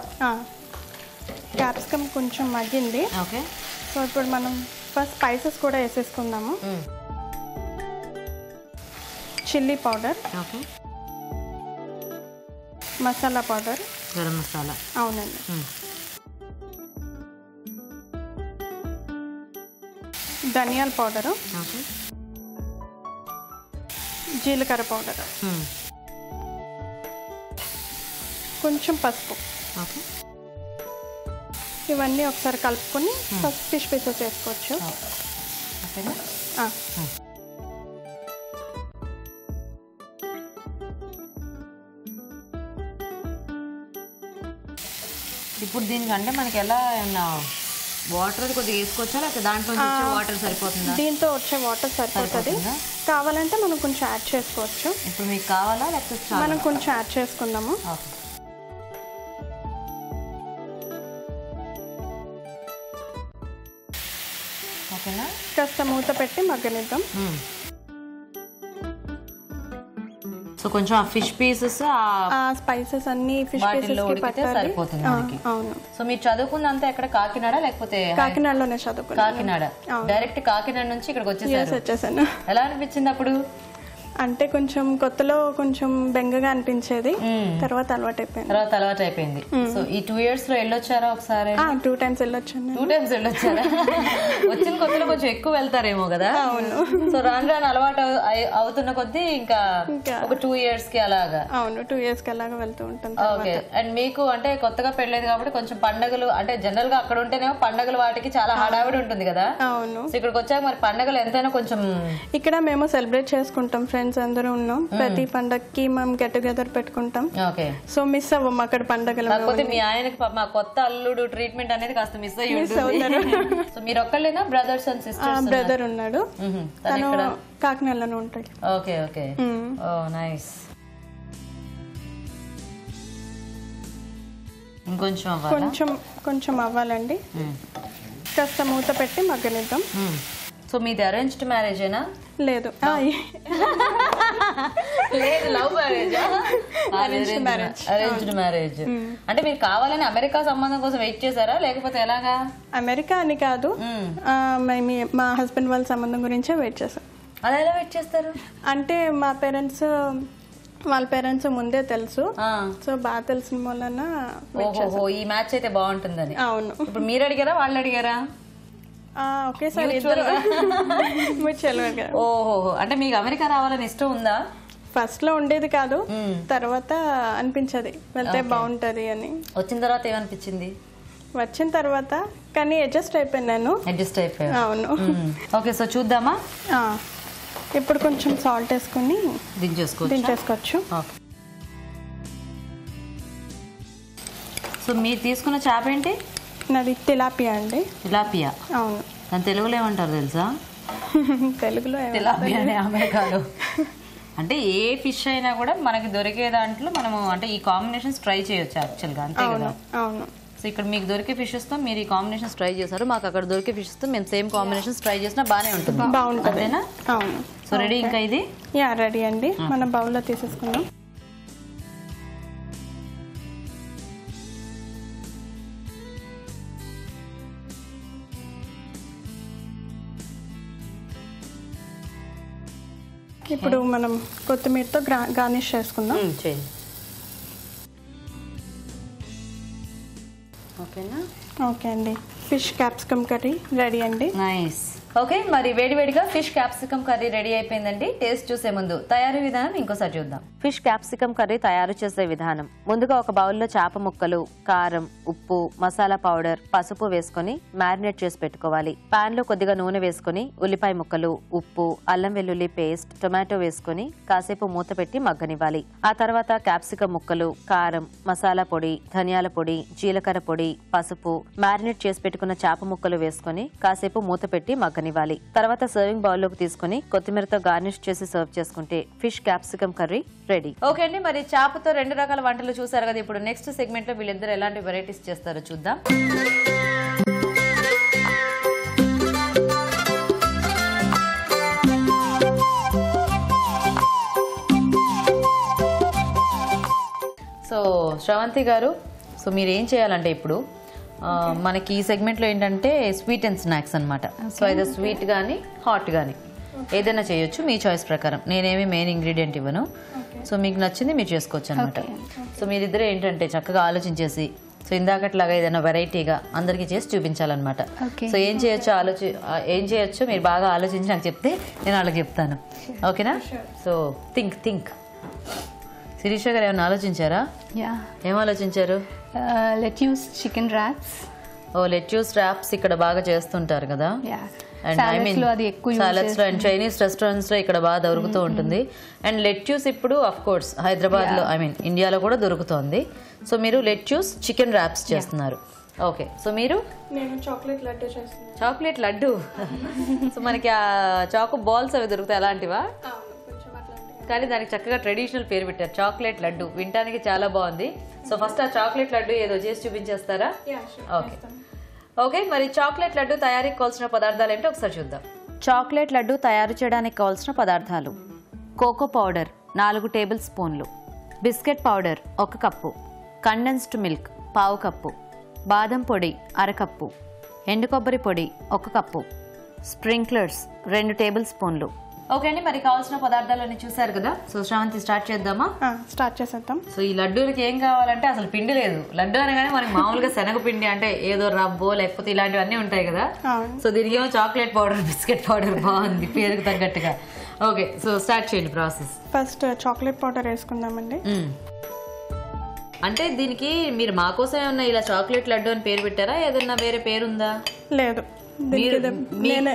క్యాప్సికమ్ కొంచెం మగ్గింది. ఓకే, సో ఇప్పుడు మనం ఫస్ట్ స్పైసెస్ కూడా వేసేసుకుందాము. Chilli powder, okay, masala powder, garam masala, అవునండి, ధనియాల పౌడరు, ఓకే, జీలకర్ర పౌడర్, కొంచెం పసుపు. ఓకే, ఇవన్నీ ఒకసారి కలుపుకొని ఫస్ట్ ఫిష్ పీసెస్ వేసుకోవచ్చు. ఓకేనా. ఇప్పుడు దీనికంటే మనకి ఎలా వాటర్ కొద్దిగా వేసుకోవచ్చా, లేకపోతే దాంట్లో వాటర్ సరిపోతుందా? దీంతో వచ్చే వాటర్ సరిపోతుంది. కావాలంటే మనం కొంచెం యాడ్ చేసుకోవచ్చు. ఇప్పుడు మీకు కావాలా లేకపోతే మనం కొంచెం యాడ్ చేసుకుందాము. ఓకేనా, కాస్త మూత పెట్టి మగ్గనిద్దాం. సో కొంచెం ఆ ఫిష్ పీసెస్ ఆ స్పైసెస్ అన్ని ఫిష్ పీసెస్ కి పట్టాలి. సరిపోతుంది మనకి. అవును. సో మీరు చదువుకున్నంత ఎక్కడ కాకినాడ లేకపోతే కాకినాడలోనే చదువుకున్నాను. కాకినాడ డైరెక్ట్ కాకినాడ నుంచి ఇక్కడికి వచ్చేసాను. ఎలా అనిపించింది అప్పుడు? అంటే కొంచెం కొత్తలో కొంచెం బెంగగా అనిపించేది, తర్వాత అలవాటు అయిపోయింది. సో ఈ 2 years లో వెళ్ళొచ్చారా ఒకసారి? 2 times వెళ్ళొచ్చాను. 2 times వెళ్ళొచ్చారా? వచ్చిన కొత్తలో కొంచెం ఎక్కువ వెళ్తారేమో కదా. అవును. సో రాను రాను అలవాటు అవుతున్న కొద్దీ ఇంకా ఒక 2 years కి అలాగా. అవును, 2 years కి అలాగా వెళ్తూ ఉంటాను. ఓకే, అండ్ మీకు అంటే కొత్తగా పెళ్ళలేదు కాబట్టి కొంచెం పండగలు అంటే జనరల్ గా అక్కడ ఉంటేనేమో పండగలు వాటికి చాలా హడావిడి ఉంటుంది కదా. అవును. సో ఇక్కడికి వచ్చాక మరి పండగలు ఎంతైనా కొంచెం ఇక్కడ మేము సెలబ్రేట్ చేసుకుంటాం, ఫ్రెండ్స్ అందరూ ఉన్నాం. ప్రతి పండగకి మేము గెట్ టుగెదర్ పెట్టుకుంటాం. సో మిస్ అవ్వం అక్కడ పండగలు. కాకపోతే మీ ఆయనకి మా కొత్త అల్లుడు ట్రీట్మెంట్ అనేది కాస్త మిస్ అయ్యి ఉంటుంది. సో మీరు ఒక్కళ్ళేనా బ్రదర్స్ అండ్ సిస్టర్స్? బ్రదర్ ఉన్నాడు, తను కాకినాడలోనే ఉంటాడు. ఓకే ఓకే, ఓ నైస్. ఇంకొంచెం కొంచెం అవ్వాలండి. కాస్త మూత పెట్టి మగ్గనిద్దాం. సో మీది అరేంజ్డ్ మ్యారేజేనా? లేదు, లేదు, లవ్ మ్యారేజా? Arranged marriage. అంటే మీరు కావాలని అమెరికా సంబంధం కోసం వెయిట్ చేశారా లేకపోతే ఎలాగా? అమెరికా అని కాదు, మా హస్బెండ్ వాళ్ళ సంబంధం గురించే వెయిట్ చేశాం. అలా ఎలా వెయిట్ చేస్తారు? అంటే మా వాళ్ళ పేరెంట్స్ ముందే తెలుసు, సో బాగా తెలిసిన వలన ఈ మ్యాచ్ అయితే బాగుంటుందని. అవును. ఇప్పుడు మీరు అడిగారా వాళ్ళు అడిగారా? ఒకేసారి ఓహో, అంటే మీకు అమెరికా రావాలని ఇష్టం ఉందా? ఫస్ట్ లో ఉండేది కాదు, తర్వాత అనిపించదు వెళ్తే బాగుంటది అని. వచ్చిన తర్వాత ఏమనిపించింది? వచ్చిన తర్వాత కానీ అడ్జస్ట్ అయిపోయాను. అవును. ఓకే, సో చూద్దామా. ఇప్పుడు కొంచెం సాల్ట్ వేసుకుని దించేసుకోవచ్చు. సో మీరు తీసుకున్న చేప ఏంటి? నాది తిలాపియా అండి. తిలాపియా? అవును. దాని తెలుగులో ఏమంటారు తెలుసా? తెలుగులో తిలాపియా అమెరికాలో. అంటే ఏ ఫిష్ అయినా కూడా మనకి దొరికే దాంట్లో మనము అంటే ఈ కాంబినేషన్స్ ట్రై చేయొచ్చు యాక్చువల్గా, అంతే కదా. అవును. సో ఇక్కడ మీకు దొరికే ఫిషెస్ తో మీరు ఈ కాంబినేషన్స్ ట్రై చేశారు, మాకు అక్కడ దొరికే ఫిషెస్ తో మేము సేమ్ కాంబినేషన్స్ ట్రై చేసినా బాగానే ఉంటుంది. బాగుంటుందేనా? అవును. సో రెడీ ఇంకా ఇది? రెడీ అండి. మనం బౌల్లో తీసేసుకుందాం. ఇప్పుడు మనం కొత్తిమీరతో గార్నిష్ చేసుకుందాం. ఓకేనా? ఓకే అండి, ఫిష్ క్యాప్సికమ్ కర్రీ రెడీ అండి. నైస్. ఓకే, మరి వేడివేడిగా ఫిష్ క్యాప్సికమ్ కర్రీ రెడీ అయిపోయిందండి. టేస్ట్ చూసే ముందు తయారీ విధానం ఇంకోసారి చూద్దాం. ఫిష్ క్యాప్సికమ్ కర్రీ తయారు చేసే విధానం: ముందుగా ఒక బౌల్లో చేప ముక్కలు, కారం, ఉప్పు, మసాలా పౌడర్, పసుపు వేసుకుని మ్యారినేట్ చేసి పెట్టుకోవాలి. పాన్ లో కొద్దిగా నూనె వేసుకుని ఉల్లిపాయ ముక్కలు, ఉప్పు, అల్లం వెల్లుల్లి పేస్ట్, టొమాటో వేసుకుని కాసేపు మూత పెట్టి మగ్గనివ్వాలి. ఆ తర్వాత క్యాప్సికమ్ ముక్కలు, కారం, మసాలా పొడి, ధనియాల పొడి, జీలకర్ర పొడి, పసుపు, మ్యారినేట్ చేసి పెట్టుకున్న చేప ముక్కలు వేసుకుని కాసేపు మూత పెట్టి మగ్గనివ్వాలి. తర్వాత సర్వింగ్ బౌల్ లోకి తీసుకుని కొత్తిమీరతో గార్నిష్ చేసి సర్వ్ చేసుకుంటే fish capsicum curry ready. Okay అండి, మరి చేపతో 2 రకాల వంటలు చూసారు కదా. ఇప్పుడు నెక్స్ట్ సెగ్మెంట్ లో వీళ్ళిద్దరు ఎలాంటి వెరైటీస్ చేస్తారో చూద్దాం. సో శ్రవంతి గారు, సో మీరు ఏం చేయాలంటే ఇప్పుడు మనకి ఈ సెగ్మెంట్లో ఏంటంటే స్వీట్ అండ్ స్నాక్స్ అనమాట. సో అయితే స్వీట్ కానీ హాట్ కానీ ఏదైనా చేయొచ్చు మీ చాయిస్ ప్రకారం. నేనేమి మెయిన్ ఇంగ్రీడియంట్ ఇవ్వను. సో మీకు నచ్చింది మీరు చేసుకోవచ్చు అనమాట. సో మీరిద్దరే ఏంటంటే చక్కగా ఆలోచించేసి సో ఇందాకట్లాగా ఏదైనా వెరైటీగా అందరికీ చేసి చూపించాలన్నమాట. సో ఏం చేయొచ్చు మీరు బాగా ఆలోచించి నాకు చెప్తే నేను వాళ్ళకి చెప్తాను. ఓకేనా? So think. శిరీష గారు ఏమైనా ఆలోచించారా? ఏం ఆలోచించారు? Lettuce chicken wraps. Lettuce wraps ఇక్కడ బాగా చేస్తుంటారు కదా. అండ్ ఐ మీన్ సాలడ్స్ లో అండ్ చైనీస్ రెస్టారెంట్స్ లో ఇక్కడ బాగా దొరుకుతూ ఉంటుంది. అండ్ లెట్యూస్ ఇప్పుడు అఫ్ కోర్స్ హైదరాబాద్ లో ఐ మీన్ ఇండియాలో కూడా దొరుకుతోంది. సో మీరు లెట్యూస్ చికెన్ ర్యాప్స్ చేస్తున్నారు. ఓకే, సో మీరు? నేను చాక్లెట్ లడ్డు చేస్తున్నాను. చాక్లెట్ లడ్డు. సో మనకి ఆ చాకో బాల్స్ అవి దొరుకుతాయి, అలాంటివా? కానీ దానికి చక్కగా ట్రెడిషనల్ పేరు పెట్టారు, చాక్లెట్ లడ్డు. వినటానికి చాలా బాగుంది. సో ఫస్ట్ ఆ చాక్లెట్ లడ్డు ఏదో చేసి చూపించేస్తారా? ఓకే, మరి చాక్లెట్ లడ్డు తయారీకి కావాల్సిన పదార్థాలు ఏంటో ఒకసారి చూద్దాం. చాక్లెట్ లడ్డు తయారు చేయడానికి కావాల్సిన పదార్థాలు: కోకో పౌడర్ 4 టేబుల్ స్పూన్లు, biscuit powder 1 cup, condensed milk 1/2 cup, బాదం పొడి 1/2 కప్పు, ఎండు కొబ్బరి పొడి 1 కప్పు, స్ప్రింక్లర్స్ 2 టేబుల్ స్పూన్లు. ఓకే అండి, మరి కావాల్సిన పదార్థాలన్నీ చూసారు కదా. సో శ్రావంతి స్టార్ట్ చేద్దామా? స్టార్ట్ చేసేద్దాం. సో ఈ లడ్డూలకి ఏం కావాలంటే అసలు పిండి లేదు. లడ్డు అనగానే మనకి మామూలుగా శనగపిండి అంటే ఏదో రవ్వో లేకపోతే ఇలాంటివన్నీ ఉంటాయి కదా. సో దీనికి ఏమో చాక్లెట్ పౌడర్, బిస్కెట్ పౌడర్, బాగుంది పేరుకు తగ్గట్టుగా. ఓకే, సో స్టార్ట్ చేయండి ప్రాసెస్. ఫస్ట్ చాక్లెట్ పౌడర్ వేసుకుందామండి. అంటే దీనికి మీరు మా కోసం ఏమన్నా ఇలా చాక్లెట్ లడ్డు అని పేరు పెట్టారా, ఏదన్నా వేరే పేరుందా? లేదు,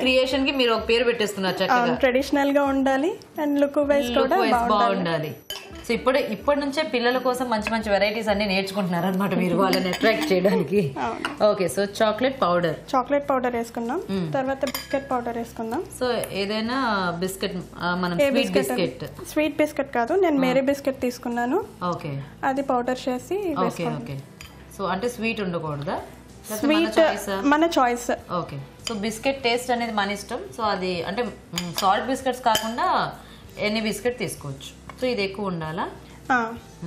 క్రియేషన్ కి మీరు ఒక పేరు పెట్టేస్తున్నారు చక్కగా. ట్రెడిషనల్ గా ఉండాలి అండ్ లుక్ వైజ్ కూడా బాగుండాలి. సో ఇప్పటి నుంచే పిల్లల కోసం మంచి మంచి వెరైటీస్ అన్ని నేర్చుకుంటున్నారు అనమాట మీరు, వాళ్ళని అట్రాక్ట్ చేయడానికి. ఓకే, సో చాక్లెట్ పౌడర్ వేసుకుందాం. తర్వాత బిస్కెట్ పౌడర్ వేసుకుందాం. సో ఏదైనా బిస్కెట్, మనం స్వీట్ బిస్కెట్ కాదు, నేను మేరీ బిస్కెట్ తీసుకున్నాను. ఓకే, అది పౌడర్ చేసి వేసుకుందాం. ఓకే, సో అంటే స్వీట్ ఉండకూడదా? స్వీట్ మన choice. Okay, so biscuit taste అనేది మన ఇష్టం. సో అది అంటే సాల్ట్ బిస్కెట్స్ కాకుండా ఎన్ని బిస్కెట్ తీసుకోవచ్చు. సో ఇది ఎక్కువ ఉండాలా?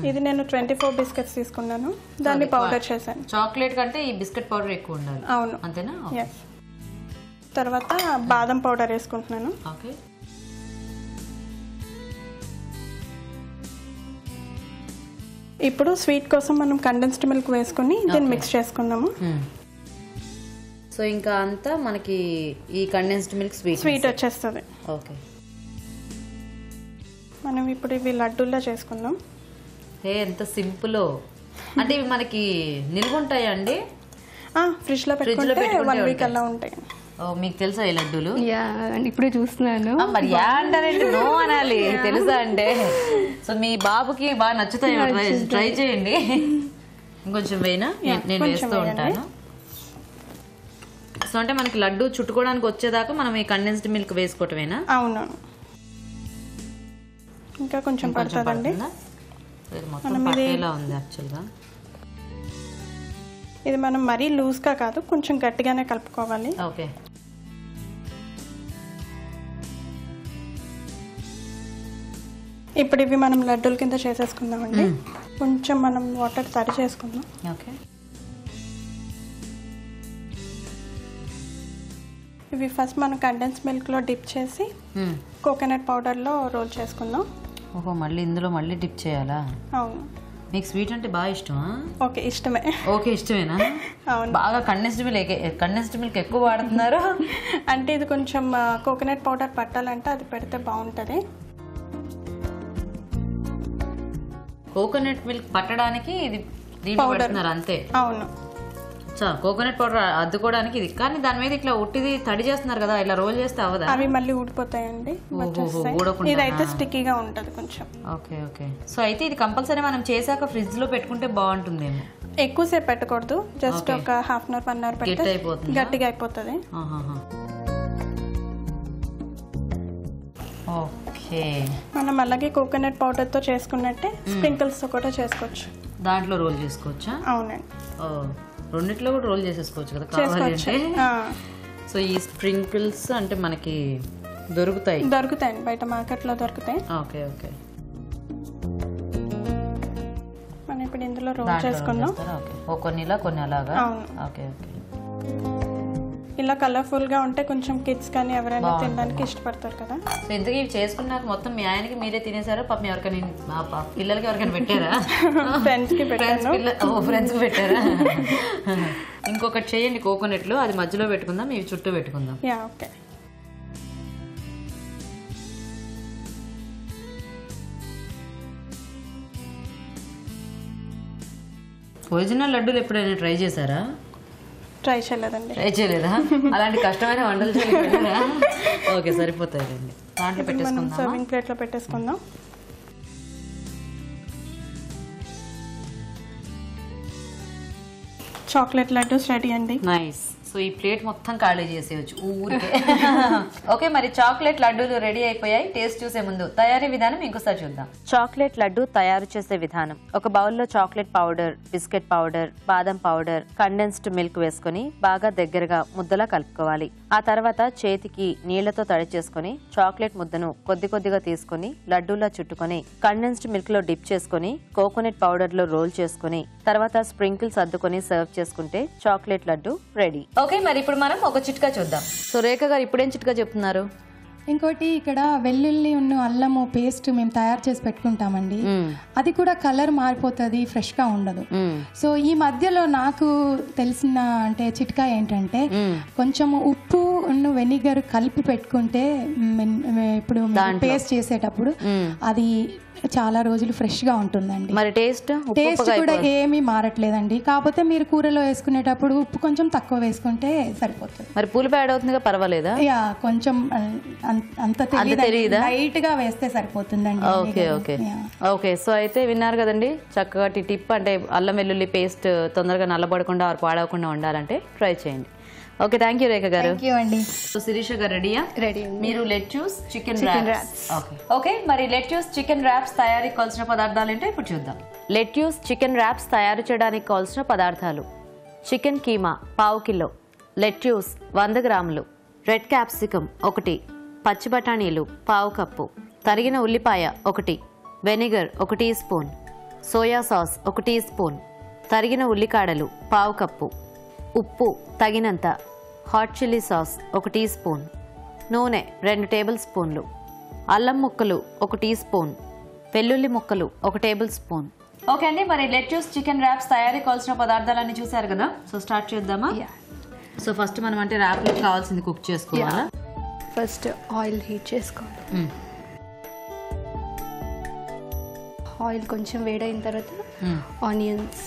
ఇది నేను 24 బిస్కెట్స్ తీసుకున్నాను, దాన్ని పౌడర్ చేశాను. చాక్లెట్ కంటే ఈ బిస్కెట్ పౌడర్ ఎక్కువ ఉండాలి. అవును, అంతేనా? తర్వాత బాదం పౌడర్ వేసుకుంటున్నాను. ఓకే, ఇప్పుడు స్వీట్ కోసం మనం కండెన్స్డ్ మిల్క్ వేసుకుని దీన్ని మిక్స్ చేసుకుందాము. సో ఇంకా అంతా మనకి ఈ కండెన్స్డ్ మిల్క్ స్వీట్ వచ్చేస్తుంది. ఓకే, మనం ఇప్పుడు ఇవి లడ్డూల్లో చేసుకుందాం. ఎంత సింపుల్. అంటే ఇవి మనకి నిల్వ ఉంటాయా అండి? ఫ్రిడ్జ్ లో పెట్టుకుంటే 1 వీక్ అలా ఉంటాయి. మీకు తెలుసా ఈ లడ్డూలు? ఇప్పుడే చూస్తున్నాను. మరి యా అంటారండి, నో అనాలి. తెలుసా అంటే సో మీ బాబుకి బాగా నచ్చుతాయి, ట్రై చేయండి. ఇంకొంచెం వేయినా, నేను వేస్తూ ఉంటాను. సో అంటే మనకి లడ్డు చుట్టుకోవడానికి వచ్చేదాకా మనం ఈ కండెన్స్డ్ మిల్క్ వేసుకోవటమేనా? అవును, ఇంకా కొంచెం పడుతుందండి. ఇది మనం మరీ లూజ్గా కాదు, కొంచెం గట్టిగానే కలుపుకోవాలి. ఓకే, ఇప్పుడు ఇవి మనం లడ్డూల కింద చేసేసుకుందామండి. కొంచెం మనం వాటర్ తడి చేసుకుందాం. ఓకే, ఇవి ఫస్ట్ మనం కండెన్స్ మిల్క్లో డిప్ చేసి కోకోనట్ పౌడర్లో రోల్ చేసుకుందాం. ఓహో, మళ్ళీ ఇందులో మళ్ళీ డిప్ చేయాలా? అవును. మీకు స్వీట్ అంటే బాగా ఇష్టమా? ఓకే, ఇష్టమే. ఓకే, ఇష్టమేనా? అవును. బాగా కండెన్స్డ్ మిల్క్ ఎక్కువ వాడుతున్నారు. అంటే ఇది కొంచెం కోకోనట్ పౌడర్ పట్టాలంటే అది పెడితే బాగుంటుంది. కోకోనట్ మిల్క్ పట్టడానికి ఇది దీంట్లో పెడుతున్నారు అంతే. అవును. కోకోనట్ పౌడర్ అద్దుకోవడానికి ఇది, కానీ దాని మీద ఇట్లా ఉట్టిది తడి చేస్తున్నారు కదా, ఇలా రోల్ చేస్తే అవ్వదా? అవి మళ్ళీ ఊడిపోతాయండి. ఇదైతే స్టిక్కీగా ఉంటుంది కొంచెం. Okay okay. సో అయితే ఇది కంపల్సరీ మనం చేశాక ఫ్రిడ్జ్ లో పెట్టుకుంటే బాగుంటుందేమో. ఎక్కువసేపు పెట్టకూడదు, జస్ట్ ఒక హాఫ్ అన్ అవర్ 1 అవర్ పెడితే గట్టిగా అయిపోతుంది. ఓకే. మనం అలాగే కోకోనట్ పౌడర్ తో చేసుకున్నట్టే స్ప్రింకిల్స్ తో కూడా చేసుకోవచ్చు. దాంట్లో రోల్ చేసుకోవచ్చా? అవునండి. రెండిట్లో కూడా రోల్ చేసేసుకోవచ్చు కదా కావాలి అంటే. సో ఈ స్ప్రింకిల్స్ అంటే మనకి దొరుకుతాయండి, బయట మార్కెట్ లో దొరుకుతాయి. Okay okay. మనం ఇప్పుడు ఇందులో రోల్ చేసుకుందాం. కొన్ని ఇలా కొన్ని అలాగా. Okay okay. ఇలా కలర్ఫుల్ గా ఉంటే కొంచెం కిడ్స్ కానీ ఎవరైనా తినడానికి ఇష్టపడతారు కదా. సో ఇంతకీ ఇవి చేసుకున్నాక మొత్తం మీ ఆయనకి మీరే తినేసారా? పాపం ఎవరికైనా పిల్లలకి ఎవరికైనా పెట్టారా? ఫ్రెండ్స్ కి పెట్టారా? ఇంకొకటి చేయండి కోకోనట్లు, అది మధ్యలో పెట్టుకుందాం, ఇవి చుట్టూ పెట్టుకుందాం. ఓకే. ఒరిజినల్ లడ్డూలు ఎప్పుడైనా ట్రై చేశారా? ట్రై చేయలేదండి. ట్రై చేయలేదా? అలాంటి కష్టమైన వంటలు చేయలేదా? ఓకే, సరిపోతాయండి. దాంట్లో పెట్టేసుకుందాం, సర్వింగ్ ప్లేట్ లో పెట్టేసుకుందాం. చాక్లెట్ లడ్డూస్ రెడీ అండి. నైస్. సో ఈ ప్లేట్ మొత్తం ఖాళీ చేసేయచ్చు ఊరికే. ఓకే, మరి చాక్లెట్ లడ్డూలు రెడీ అయిపోయాయి. టేస్ట్ చూసే ముందు తయారీ విధానం ఇంకోసారి చూద్దాం. చాక్లెట్ లడ్డు తయారు చేసే విధానం: ఒక బౌల్లో చాక్లెట్ పౌడర్, బిస్కెట్ పౌడర్, బాదం పౌడర్, కండెన్స్డ్ మిల్క్ వేసుకుని బాగా దగ్గరగా ముద్దలా కలుపుకోవాలి. ఆ తర్వాత చేతికి నీళ్లతో తడి చేసుకుని చాక్లెట్ ముద్దను కొద్ది కొద్దిగా తీసుకుని లడ్డూలా చుట్టుకొని కండెన్స్డ్ మిల్క్ లో డిప్ చేసుకుని కోకోనట్ పౌడర్ లో రోల్ చేసుకుని తర్వాత స్ప్రింకిల్స్ అద్దుకొని సర్వ్ చేసుకుంటే చాక్లెట్ లడ్డు రెడీ. ఓకే, మరి ఇప్పుడు మనం ఒక చిట్కా చూద్దాం. సో రేఖ గారు ఇప్పుడేం చిట్కా చెప్తున్నారు? ఇంకోటి, ఇక్కడ వెల్లుల్లి ఉన్న అల్లము పేస్ట్ మేము తయారు చేసి పెట్టుకుంటామండి. అది కూడా కలర్ మారిపోతుంది, ఫ్రెష్ గా ఉండదు. సో ఈ మధ్యలో నాకు తెలిసిన అంటే చిట్కా ఏంటంటే కొంచెం ఉప్పు వెనిగర్ కలిపి పెట్టుకుంటే ఇప్పుడు పేస్ట్ చేసేటప్పుడు అది చాలా రోజులు ఫ్రెష్ గా ఉంటుందండి. మరి టేస్ట్ కూడా ఏమీ మారట్లేదండి. కాకపోతే మీరు కూరలో వేసుకునేటప్పుడు ఉప్పు కొంచెం తక్కువ వేసుకుంటే సరిపోతుంది. మరి పులుపు యాడ్ అవుతుంది, పర్వాలేదా? యా, కొంచెం అంత తెలియదా, లైట్ గా వేస్తే సరిపోతుందండి. Okay okay okay. సో అయితే విన్నారు కదండి, చక్కగా టిప్ అంటే అల్లం వెల్లుల్లి పేస్ట్ తొందరగా నల్లబడకుండా పాడవకుండా ఉండాలంటే ట్రై చేయండి. ఓకే, థ్యాంక్ యూ రేఖ గారు. సో శిరీష గారు రెడీయా? రెడీ. మీరు లెట్యూస్ చికెన్ ర్యాప్స్. ఓకే, మరి లెట్యూస్ చికెన్ ర్యాప్స్ తయారీకి కావాల్సిన పదార్థాలు ఏంటో ఇప్పుడు చూద్దాం. లెట్యూస్ చికెన్ ర్యాప్స్ తయారు చేయడానికి కావాల్సిన పదార్థాలు: చికెన్ కీమా పావు కిలో, లెట్యూస్ 100 గ్రాములు, రెడ్ క్యాప్సికమ్ 1, పచ్చి బఠానీలు పావు కప్పు, తరిగిన ఉల్లిపాయ 1, vinegar 1 teaspoon, soya sauce 1 teaspoon, తరిగిన ఉల్లికాడలు పావు కప్పు, ఉప్పు తగినంత, hot chilli sauce 1 teaspoon, నూనె 2 టేబుల్ స్పూన్లు, అల్లం ముక్కలు 1 టీ స్పూన్, వెల్లుల్లి ముక్కలు 1 టేబుల్ స్పూన్. ఓకే అండి, మరి లెట్యూస్ చికెన్ ర్యాప్స్ తయారీకి కావాల్సిన పదార్థాలన్నీ చూసారు కదా. సో స్టార్ట్ చేద్దామా? సో ఫస్ట్ మనం అంటే ర్యాప్లకు కావాల్సింది కుక్ చేసుకోవాలా? ఫస్ట్ ఆయిల్ హీట్ చేసుకోవాలి. ఆయిల్ కొంచెం వేడైన తర్వాత ఆనియన్స్,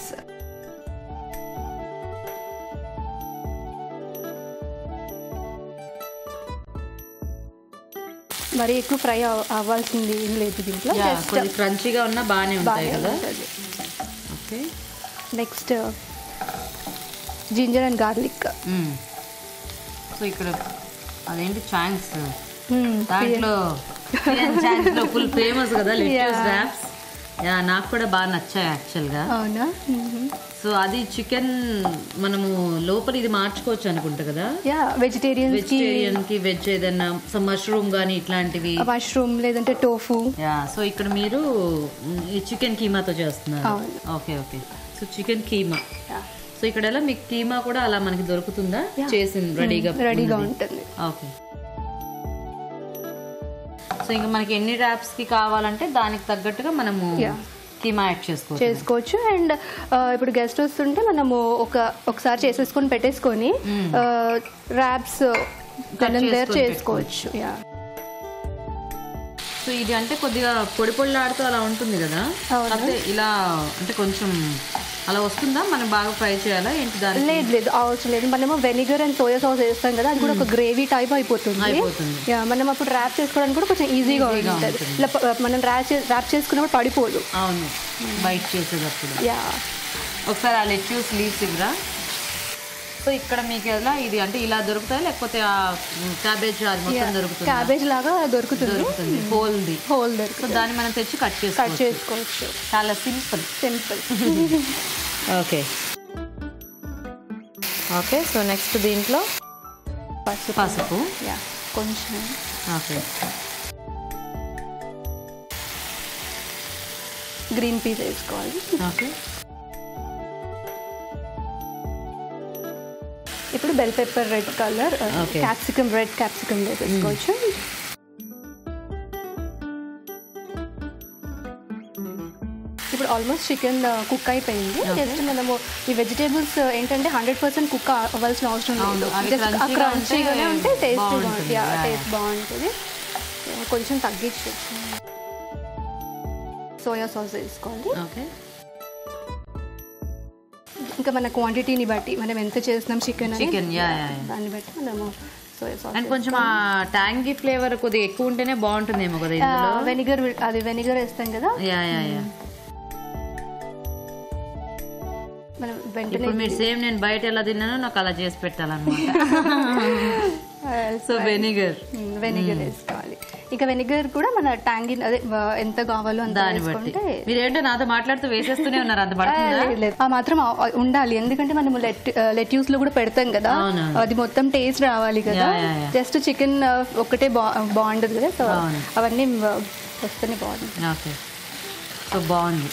మరి ఎక్కువ ఫ్రై అవ్వాల్సింది ఏం లేదు దీంట్లో, కొంచెం క్రంచీగా ఉన్నా బాగానే ఉంటాయి కదా. Okay, next ginger and garlic. So ఇక్కడ అదేంటి చాంగ్స్, దాంట్లో ఫుల్ ఫేమస్ కదా లెట్యూస్ ర్యాప్స్. నాకు కూడా బాగా నచ్చాయి యాక్చువల్గా. అవునా? సో అది చికెన్ మనము లోపల ఇది మార్చుకోవచ్చు అనుకుంటా కదా. వెజిటేరియన్ కి వెజ్ ఏదన్నా మష్రూమ్ గానీ ఇట్లాంటివి, మష్రూమ్ లేదంటే టోఫు. సో ఇక్కడ మీరు ఈ చికెన్ కీమాతో చేస్తున్నారు. Okay okay. So chicken keema. So ఇక్కడ ఎలా మీకు కీమా కూడా అలా మనకి దొరుకుతుందా? చేసింది రెడీగా ఉంటుంది. ఓకే. సో ఇంకా మనకి ఎన్ని ర్యాప్స్ కి కావాలంటే దానికి తగ్గట్టుగా మనము కీమా యాడ్ చేసుకోవచ్చు. అండ్ ఇప్పుడు గెస్ట్ వస్తుంటే మనము ఒకసారి చేసేసుకొని పెట్టేసుకొని ర్యాప్స్ చేసుకోవచ్చు. సో ఇది అంటే కొద్దిగా పొడి పొడిలాడుతూ అలా ఉంటుంది కదా, అంటే ఇలా అంటే కొంచెం అలా వస్తుందా, మనం బాగా ఫ్రై చేయాలా ఏంటి? దాని లేదు అవసరం లేదు. మనము వెనిగర్ అండ్ సోయా సాస్ వేస్తాం కదా, అది కూడా ఒక గ్రేవీ టైప్ అయిపోతుంది. మనం అప్పుడు ర్యాప్ చేసుకోవడానికి కూడా కొంచెం ఈజీగా ఉంటుంది. ఇలా మనం ర్యాప్ చేసుకున్నప్పుడు పడిపోదు. అవును, బైట్ చేసేటప్పుడు. ఒకసారి ఆ లెట్యూస్ లీవ్స్ ఇవ్వరా. సో ఇక్కడ మీకు ఎలా ఇది అంటే ఇలా దొరుకుతాయి, లేకపోతే క్యాబేజ్ అది మొత్తం దొరుకుతుంది? క్యాబేజ్ లాగా దొరుకుతుంది, హోల్ దొరుకుతుంది. సో దాన్ని మనం తెచ్చి కట్ చేసుకోవచ్చు. చాలా సింపుల్. ఓకే. సో నెక్స్ట్ దీంట్లో పసుపు కొంచెం. ఓకే. గ్రీన్ పీస్ వేసుకోవాలి. ఓకే. ఇప్పుడు bell pepper red colour, capsicum red capsicum వేసుకోవచ్చు. ఇప్పుడు ఆల్మోస్ట్ చికెన్ కుక్ అయిపోయింది. జస్ట్ మనము ఈ వెజిటేబుల్స్ ఏంటంటే 100% కుక్ అవ్వాల్సిన అవసరం లేదు. జస్ట్ క్రంచీగానే ఉంటే టేస్ట్ బాగుంటుంది. కొంచెం తగ్గించు. సోయా సాస్ వేసుకోవాలి. ఇంకా మన క్వాంటిటీని బట్టి మనం ఎంత చేస్తున్నాం చికెన్ దాన్ని బట్టి మనము సోయా సాస్. అండ్ కొంచెం ఆ ట్యాంగీ ఫ్లేవర్ కొద్దిగా ఎక్కువ ఉంటేనే బాగుంటుందేమో కదా. వెనిగర్ వేస్తాం కదా. మనం వెంటనే మీరు సేమ్ నేను బయట ఎలా తిన్నానో నాకు అలా చేసి పెట్టాలన్నమాట. సో వెనిగర్ వేసుకోవాలి. ఇంకా వెనిగర్ కూడా మన ట్యాంగి అదే ఎంత కావాలో అంత వేసుకుంటే. మీరు ఏంటో నాతో మాట్లాడుతూ వేసేస్తూనే ఉన్నారు, అంత పడుతుందా? ఆ మాత్రం ఉండాలి, ఎందుకంటే మనము లెట్యూస్ లో కూడా పెడతాం కదా, అది మొత్తం టేస్ట్ రావాలి కదా. జస్ట్ చికెన్ ఒక్కటే బాగుండదు కదా, సో అవన్నీ వస్తేనే బాగుంది. ఓకే. సో బాగుంది.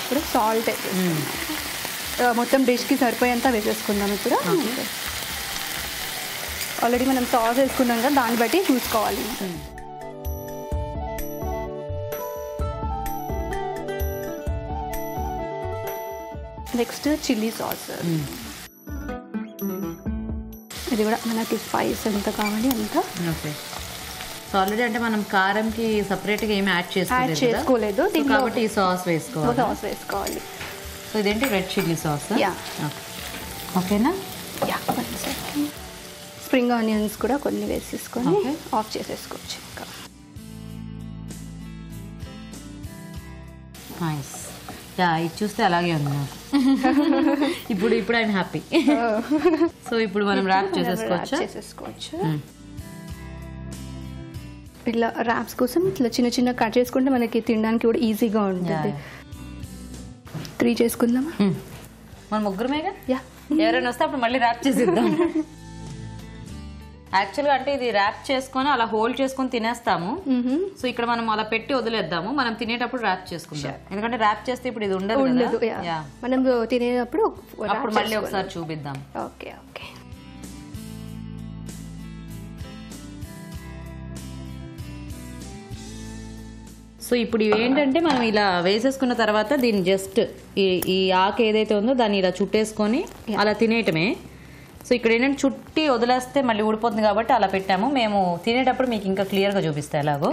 ఇప్పుడు సాల్ట్ మొత్తం డిష్కి సరిపోయేంత వేసేసుకుందాం. ఇప్పుడు ఆల్రెడీ మనం సాస్ వేసుకున్నాం కదా, దాన్ని బట్టి చూసుకోవాలి. Next chilli sauce. ఇది కూడా మనకి స్పైస్ ఎంత కావాలి అంత. ఓకే. సో ఆల్రెడీ అంటే మనం కారంకి సపరేట్గా ఏమి యాడ్ చేసుకోలేదు కాబట్టి ఈ సాస్ వేసుకోవాలి. సో ఇదేంటి రెడ్ చిల్లీ సాస్. ఓకేనా. స్ప్రింగ్ ఆనియన్స్ కూడా కొన్ని వేసేసుకొని ఆఫ్ చేసేసుకోవచ్చు. ఇంకా నైస్. ఇది చూస్తే అలాగే ఉంది ఇప్పుడు ఐఎమ్ హ్యాపీ. సో ఇప్పుడు మనం ర్యాప్ చేసేసుకోవచ్చు. ఇట్లా ర్యాప్స్ కోసం ఇట్లా చిన్న చిన్న కట్ చేసుకుంటే మనకి తినడానికి కూడా ఈజీగా ఉంటుంది. 3 చేసుకుందామా? మన ముగ్గురమేగా. ఎవరైనా వస్తే అప్పుడు మళ్ళీ ర్యాప్ చేసేద్దాం. యాక్చువల్గా అంటే ఇది ర్యాప్ చేసుకొని అలా హోల్డ్ చేసుకొని తినేస్తాము. సో ఇక్కడ మనం అలా పెట్టి వదిలేద్దాము, మనం తినేటప్పుడు ర్యాప్ చేసుకుంటాం. ఎందుకంటే ర్యాప్ చేస్తే ఇప్పుడు ఇది ఉండదు, మనం తినేటప్పుడు అప్పుడు మళ్ళీ ఒకసారి చూపిద్దాం. ఓకే. సో ఇప్పుడు ఏంటంటే మనం ఇలా వేసేసుకున్న తర్వాత దీన్ని జస్ట్ ఈ ఆకు ఏదైతే ఉందో దాన్ని ఇలా చుట్టేసుకొని అలా తినేయటమే. సో ఇక్కడ ఏంటంటే చుట్టి వదిలేస్తే మళ్ళీ ఊడిపోతుంది కాబట్టి అలా పెట్టాము. మేము తినేటప్పుడు మీకు ఇంకా క్లియర్గా చూపిస్తే ఎలాగో.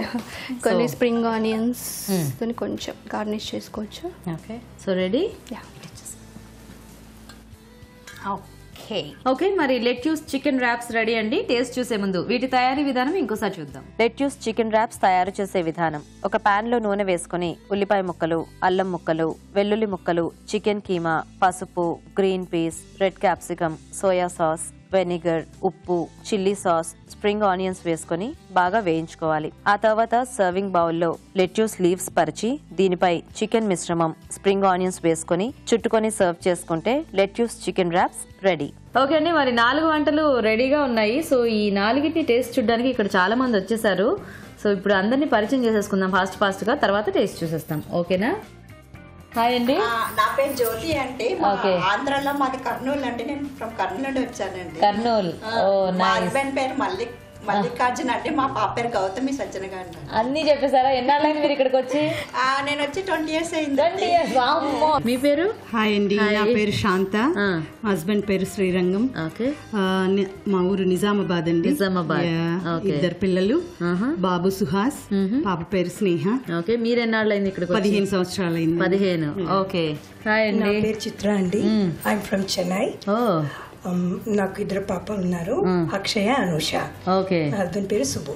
కొన్ని స్ప్రింగ్ ఆనియన్స్ కొంచెం గార్నిష్ చేసుకోవచ్చు. ఓకే. So ready. ఓకే. మరి లెట్యూస్ చికెన్ ర్యాప్స్ రెడీ అండి. టేస్ట్ చూసే ముందు వీటి తయారీ విధానం ఇంకోసారి చూద్దాం. లెట్యూస్ చికెన్ ర్యాప్స్ తయారు చేసే విధానం: ఒక పాన్ లో నూనె వేసుకుని ఉల్లిపాయ ముక్కలు, అల్లం ముక్కలు, వెల్లుల్లి ముక్కలు, చికెన్ కీమా, పసుపు, green peas, red capsicum, soya sauce, vinegar, ఉప్పు, చిల్లీ సాస్, స్ప్రింగ్ ఆనియన్స్ వేసుకుని బాగా వేయించుకోవాలి. ఆ తర్వాత సర్వింగ్ బౌల్లో లెట్యూస్ లీవ్స్ పరిచి దీనిపై చికెన్ మిశ్రమం, స్ప్రింగ్ ఆనియన్స్ వేసుకుని చుట్టుకొని సర్వ్ చేసుకుంటే lettuce chicken wraps ready. Okay అండి, మరి 4 వంటలు రెడీగా ఉన్నాయి. సో ఈ 4టి టేస్ట్ చూడడానికి ఇక్కడ చాలా మంది వచ్చేసారు. సో ఇప్పుడు అందరినీ పరిచయం చేసేసుకుందాం ఫాస్ట్ గా, తర్వాత టేస్ట్ చూసేస్తాం. ఓకేనా? హాయ్ అండి. నా పేరు జ్యోతి అండి. ఆంధ్రాలో మాది కర్నూలు అండి. నేను ఫ్రమ్ కర్నూలు నుండి వచ్చానండి. కర్నూలు. మా హస్బెండ్ పేరు మల్లిక్ మల్లికార్జున అంటే మా పాప పేరు గౌతమి సజ్జన గారు. అన్ని చెప్పేసారా? ఎన్నాళ్ళైంది మీరు ఇక్కడికి వచ్చి? నేను వచ్చి 20 years అయింది. మీ పేరు? హాయ్ అండి, నా పేరు శాంత, హస్బెండ్ పేరు శ్రీరంగం. మా ఊరు నిజామాబాద్ అండి. నిజామాబాద్. ఇద్దరు పిల్లలు, బాబు సుహాస్, పాప పేరు స్నేహ. ఓకే, మీరు ఎన్నాళ్ళైంది ఇక్కడ? 15 సంవత్సరాలు అయింది. 15. ఓకే. హాయ్ అండి. నా పేరు చిత్ర అండి. I'm from Chennai. నాకు ఇద్దరు పాపలు ఉన్నారు, అక్షయ, అనుష. ఓకే. హస్బెండ్ పేరు సుబ్బు.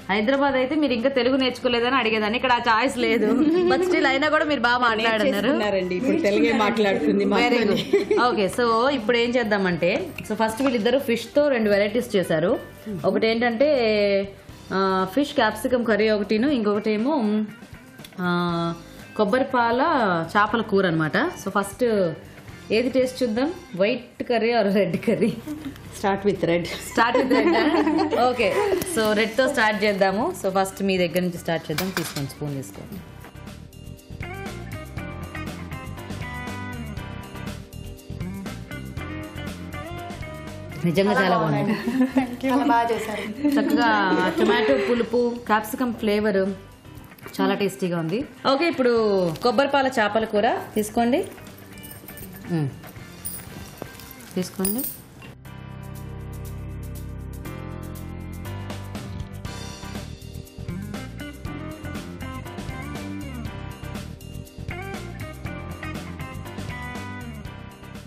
హైదరాబాద్ అయితే మీరు ఇంకా తెలుగు నేర్చుకోలేదని అడిగేదాన్ని, ఇక్కడ ఆ చాయిస్ లేదు. బట్ స్టిల్ అయినా కూడా మీరు బాగా మాట్లాడుతున్నారు. ఇప్పుడు తెలుగే మాట్లాడుతుంది. ఓకే, సో ఇప్పుడు ఏం చేద్దామంటే, సో ఫస్ట్ వీళ్ళిద్దరు ఫిష్ తో 2 వెరైటీస్ చేశారు. ఒకటి ఏంటంటే ఫిష్ క్యాప్సికమ్ కర్రీ ఒకటిను, ఇంకొకటి ఏమో కొబ్బరిపాల చేపల కూర అనమాట. సో ఫస్ట్ ఏది టేస్ట్ చూద్దాం, white curry or red curry? Start with red. Okay, so red తో స్టార్ట్ చేద్దాము. సో ఫస్ట్ మీ దగ్గర నుంచి స్టార్ట్ చేద్దాం. తీసుకోండి, స్పూన్ తీసుకోండి. నిజంగా చాలా బాగుంది. చక్కగా టొమాటో పులుపు, క్యాప్సికమ్ ఫ్లేవర్ చాలా టేస్టీగా ఉంది. ఓకే, ఇప్పుడు కొబ్బరిపాల చేపల కూర తీసుకోండి. తీసుకోండి.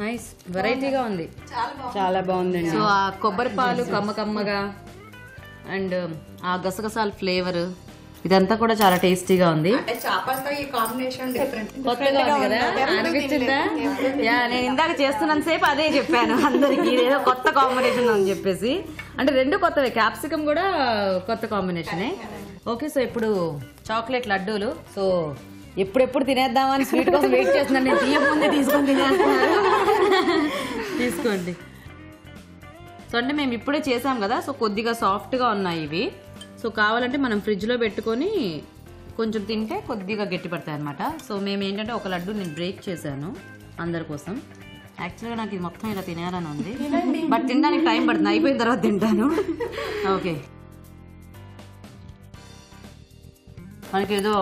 నైస్, వెరైటీగా ఉంది, చాలా బాగుందండి. సో ఆ కొబ్బరిపాలు కమ్మకమ్మగా అండ్ ఆ గసగసాల ఫ్లేవర్ ఇదంతా కూడా చాలా టేస్టీగా ఉంది. చేపలతో ఈ కాంబినేషన్ డిఫరెంట్, కొత్తగా ఉంది కదా, అనిపించిందా? యా, నేను ఇందాక చేస్తున్నంత సేపు అదే చెప్పాను అందరికి, ఇదేదో కొత్త కాంబినేషన్ అని చెప్పేసి. అంటే రెండు కొత్తవే, క్యాప్సికమ్ కూడా కొత్త కాంబినేషనే. ఓకే, సో ఇప్పుడు చాక్లెట్ లడ్డూలు. సో ఎప్పుడెప్పుడు తినేద్దామని స్వీట్ కోసం వెయిట్ చేస్తున్నాను. నేను తీయ ముందే తీసుకొని తినేస్తున్నాను. తీసుకోండి. సో అంటే మేము ఇప్పుడే చేసాం కదా, సో కొద్దిగా సాఫ్ట్గా ఉన్నాయి ఇవి. సో కావాలంటే మనం ఫ్రిడ్జ్లో పెట్టుకొని కొంచెం తింటే కొద్దిగా గట్టి పడతాయి అనమాట. సో మేము ఏంటంటే ఒక లడ్డు నేను బ్రేక్ చేశాను అందరి కోసం. యాక్చువల్గా నాకు ఇది మొత్తం ఇలా తినాలని ఉంది, బట్ తినడానికి టైం పడుతుంది, అయిపోయిన తర్వాత తింటాను. ఓకే, మనకి ఏదో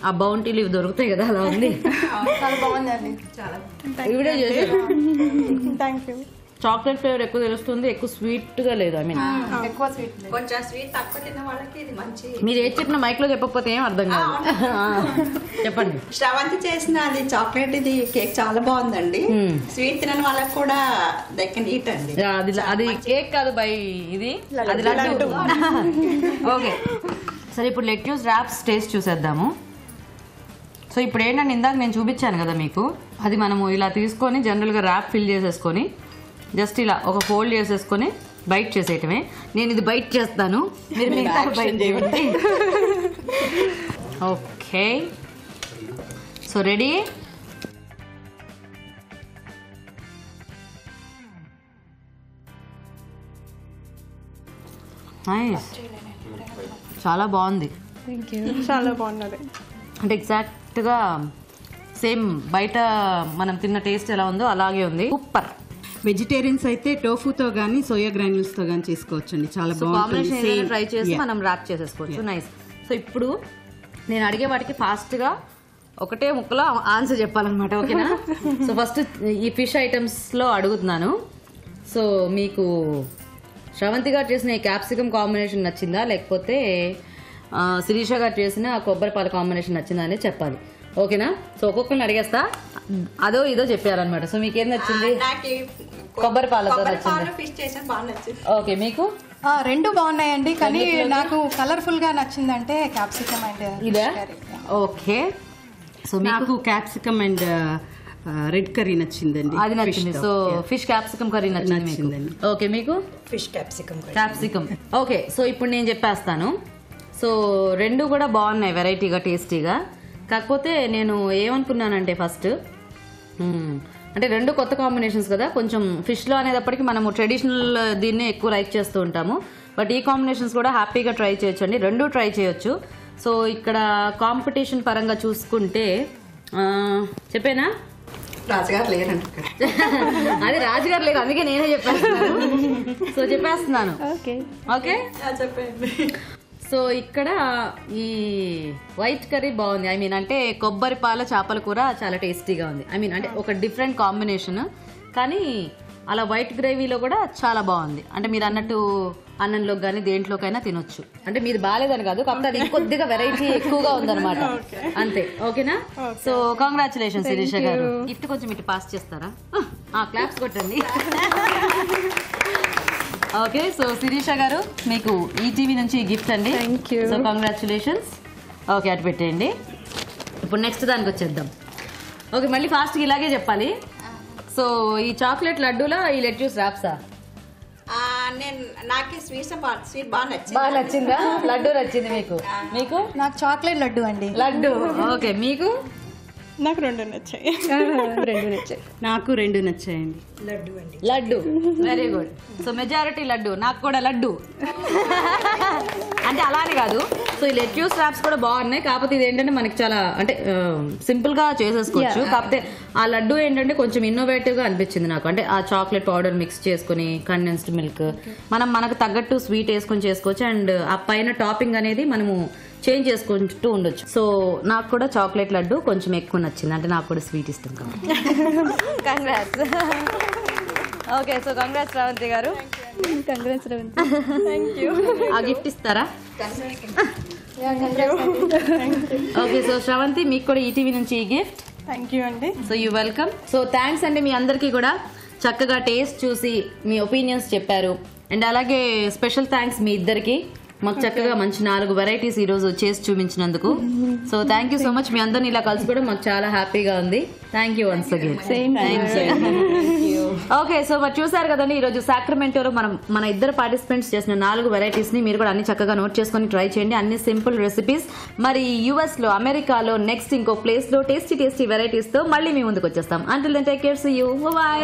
ఆ బౌంటీలు ఇవి దొరుకుతాయి కదా, అలా ఉంది. ఇవిడే చేశారు. Thank you. చాక్లెట్ ఫ్లేవర్ ఎక్కువ తెలుస్తుంది, ఎక్కువ స్వీట్ గా లేదు. ఐ మీన్ కొంచెం స్వీట్ తక్కువ తిన్న వాళ్ళకి ఇది మంచి. మీరు ఏది చెప్పిన మైక్ లో చెప్పకపోతే ఏం అర్థం కాదు. చెప్పండి. శ్రవంతి చేసిన అది చాక్లెట్ ఇది కేక్ చాలా బాగుందండి. స్వీట్ తినని వాళ్ళకి కూడా దే కెన్ ఈట్ అండి. అది కేక్ కాదు బై, ఇది అది లడ్డు. ఓకే, సరే ఇప్పుడు లెట్యూస్ ర్యాప్స్ టేస్ట్ చూసేద్దాము. సో ఇప్పుడు ఏంటంటే ఇందాక నేను చూపించాను కదా మీకు, అది మనము ఇలా తీసుకొని జనరల్గా ర్యాప్ ఫిల్ చేసేసుకొని జస్ట్ ఇలా ఒక ఫోల్డ్ చేసేసుకొని బైట్ చేసేయటమే. నేను ఇది బైట్ చేస్తాను, మీరు మిగతా బైట్ చేయండి. Okay, so ready? నైస్, చాలా బాగుంది. చాలా బాగున్నది. అంటే ఎగ్జాక్ట్గా సేమ్ బయట మనం తిన్న టేస్ట్ ఎలా ఉందో అలాగే ఉంది. సూపర్. వెజిటేరియన్స్ అయితే టోఫుతో గానీ సోయా గ్రాన్యూల్స్ తో గానీ చేసుకోవచ్చు అండి, చాలా బాగుంటుంది. ట్రై చేసి మనం ర్యాప్ చేసేసుకోవచ్చు. నైస్. సో ఇప్పుడు నేను అడిగే వాటికి ఫాస్ట్ గా ఒకటే ముక్కలో ఆన్సర్ చెప్పాలన్నమాట, ఓకేనా? సో ఫస్ట్ ఈ ఫిష్ ఐటమ్స్ లో అడుగుతున్నాను. సో మీకు శ్రవంతి గారు చేసిన ఈ క్యాప్సికమ్ కాంబినేషన్ నచ్చిందా, లేకపోతే శిరీష గారు చేసిన కొబ్బరిపాల కాంబినేషన్ నచ్చిందా అనేది చెప్పాలి, ఓకేనా? సో ఒక్కొక్కరిని అడిగేస్తా, అదో ఇదో చెప్పారనమాట. సో మీకు ఏం నచ్చింది? కొబ్బరిపాలతో నచ్చింది. ఫిష్ చేసిన బాగా నచ్చింది. ఓకే, మీకు? రెండు బాగున్నాయండి, కానీ నాకు కలర్ఫుల్ గా నచ్చిందంటే క్యాప్సికమ్ అండ్ ఇదా? ఓకే, సో నాకు క్యాప్సికమ్ అండ్ రెడ్ కర్రీ నచ్చిందండి. అది నచ్చింది. సో ఫిష్ క్యాప్సికమ్ కర్రీ నచ్చిందండి. ఓకే, మీకు? Fish capsicum. ఓకే, సో ఇప్పుడు నేను చెప్పేస్తాను. సో రెండు కూడా బాగున్నాయి, వెరైటీగా టేస్టీగా. కాకపోతే నేను ఏమనుకున్నానంటే ఫస్ట్ అంటే రెండు కొత్త కాంబినేషన్స్ కదా, కొంచెం ఫిష్లో అనేటప్పటికి మనము ట్రెడిషనల్ దీన్నే ఎక్కువ లైక్ చేస్తూ ఉంటాము. బట్ ఈ కాంబినేషన్స్ కూడా హ్యాపీగా ట్రై చేయొచ్చు అండి, రెండు ట్రై చేయొచ్చు. సో ఇక్కడ కాంపిటీషన్ పరంగా చూసుకుంటే చెప్పేనా, రాజుగారు లేరండి ఇక్కడ. అదే రాజుగారు లేదు, అందుకే నేనే చెప్పేస్తున్నాను. సో చెప్పేస్తున్నాను. ఓకే ఓకే చెప్పండి. సో ఇక్కడ ఈ వైట్ కర్రీ బాగుంది. ఐ మీన్ అంటే కొబ్బరి పాల చేపల కూర చాలా టేస్టీగా ఉంది. ఐ మీన్ అంటే ఒక డిఫరెంట్ కాంబినేషన్, కానీ అలా వైట్ గ్రేవీలో కూడా చాలా బాగుంది. అంటే మీరు అన్నట్టు అన్నంలోకి కానీ దేంట్లోకైనా తినొచ్చు. అంటే మీరు బాగాలేదని కాదు, కాకపోతే అది కొద్దిగా వెరైటీ ఎక్కువగా ఉందన్నమాట, అంతే. ఓకేనా? సో కంగ్రాచులేషన్స్ శిరీష గారు. గిఫ్ట్ కొంచెం ఇటు పాస్ చేస్తారా? క్లాప్స్ కొట్టండి. ఓకే, సో శిరీష గారు మీకు ఈటీవీ నుంచి గిఫ్ట్ అండి. So congratulations. ఓకే, అటు పెట్టేయండి. ఇప్పుడు నెక్స్ట్ దానికి వచ్చేద్దాం. ఓకే, మళ్ళీ ఫాస్ట్గా ఇలాగే చెప్పాలి. సో ఈ చాక్లెట్ లడ్డూలో ఈ లెట్యూస్ ర్యాప్సా నాకు స్వీట్ బాగా నచ్చింది. బాగా నచ్చిందా? లడ్డూ నచ్చింది మీకు? నాకు చాక్లెట్ లడ్డు అండి. లడ్డు. ఓకే, మీకు? నాకు 2 నచ్చాయి. 2 నచ్చాయి. నాకు 2 నచ్చాయండి. Laddu. Very good. So majority laddu. నాకు కూడా లడ్డు. అంటే అలానే కాదు. సో ఈ లెట్యూస్ ర్యాప్స్ కూడా బాగున్నాయి, కాకపోతే ఇది ఏంటంటే మనకి చాలా అంటే సింపుల్ గా చేసేసుకోవచ్చు. కాకపోతే ఆ లడ్డు ఏంటంటే కొంచెం ఇన్నోవేటివ్ గా అనిపించింది నాకు. అంటే ఆ చాక్లెట్ పౌడర్ మిక్స్ చేసుకుని కండెన్స్డ్ మిల్క్ మనకు తగ్గట్టు స్వీట్ వేసుకొని చేసుకోవచ్చు. అండ్ ఆ పైన టాపింగ్ అనేది మనము చేంజ్ చేసుకుంటూ ఉండొచ్చు. సో నాకు కూడా చాక్లెట్ లడ్డు కొంచెం ఎక్కువ నచ్చింది. అంటే నాకు కూడా స్వీట్ ఇష్టం కాబట్టి. Congrats. Okay, so congrats Shravanthi గారు. Congrats thank you. ఆ గిఫ్ట్ ఇస్తారా? ఓకే, సో శ్రావంతి మీకు కూడా ఈటీవీ నుంచి ఈ గిఫ్ట్. థ్యాంక్ యూ అండి. So you welcome. So thanks అండి మీ అందరికీ కూడా. చక్కగా టేస్ట్ చూసి మీ ఒపీనియన్స్ చెప్పారు. అండ్ అలాగే స్పెషల్ థ్యాంక్స్ మీ ఇద్దరికి. మాకు చక్కగా మంచి 4 వెరైటీస్ ఈ రోజు చేసి చూపించినందుకు. So thank you so much. మీ అందరిని ఇలా కలుసుకోవడం మాకు చాలా హ్యాపీగా ఉంది. Thank you once again. Okay, so మరి చూసారు కదండి ఈరోజు సాక్రమెంటోలో మన ఇద్దరు పార్టిసిపెంట్స్ చేసిన 4 వెరైటీస్ ని మీరు కూడా అన్ని చక్కగా నోట్ చేసుకొని ట్రై చేయండి. అన్ని సింపుల్ రెసిపీస్. మరి యుఎస్ లో, అమెరికాలో నెక్స్ట్ ఇంకో ప్లేస్ లో టేస్టీ వెరైటీస్ తో మళ్ళీ మీ ముందుకు వచ్చేస్తాం. Until then take care, see you, by.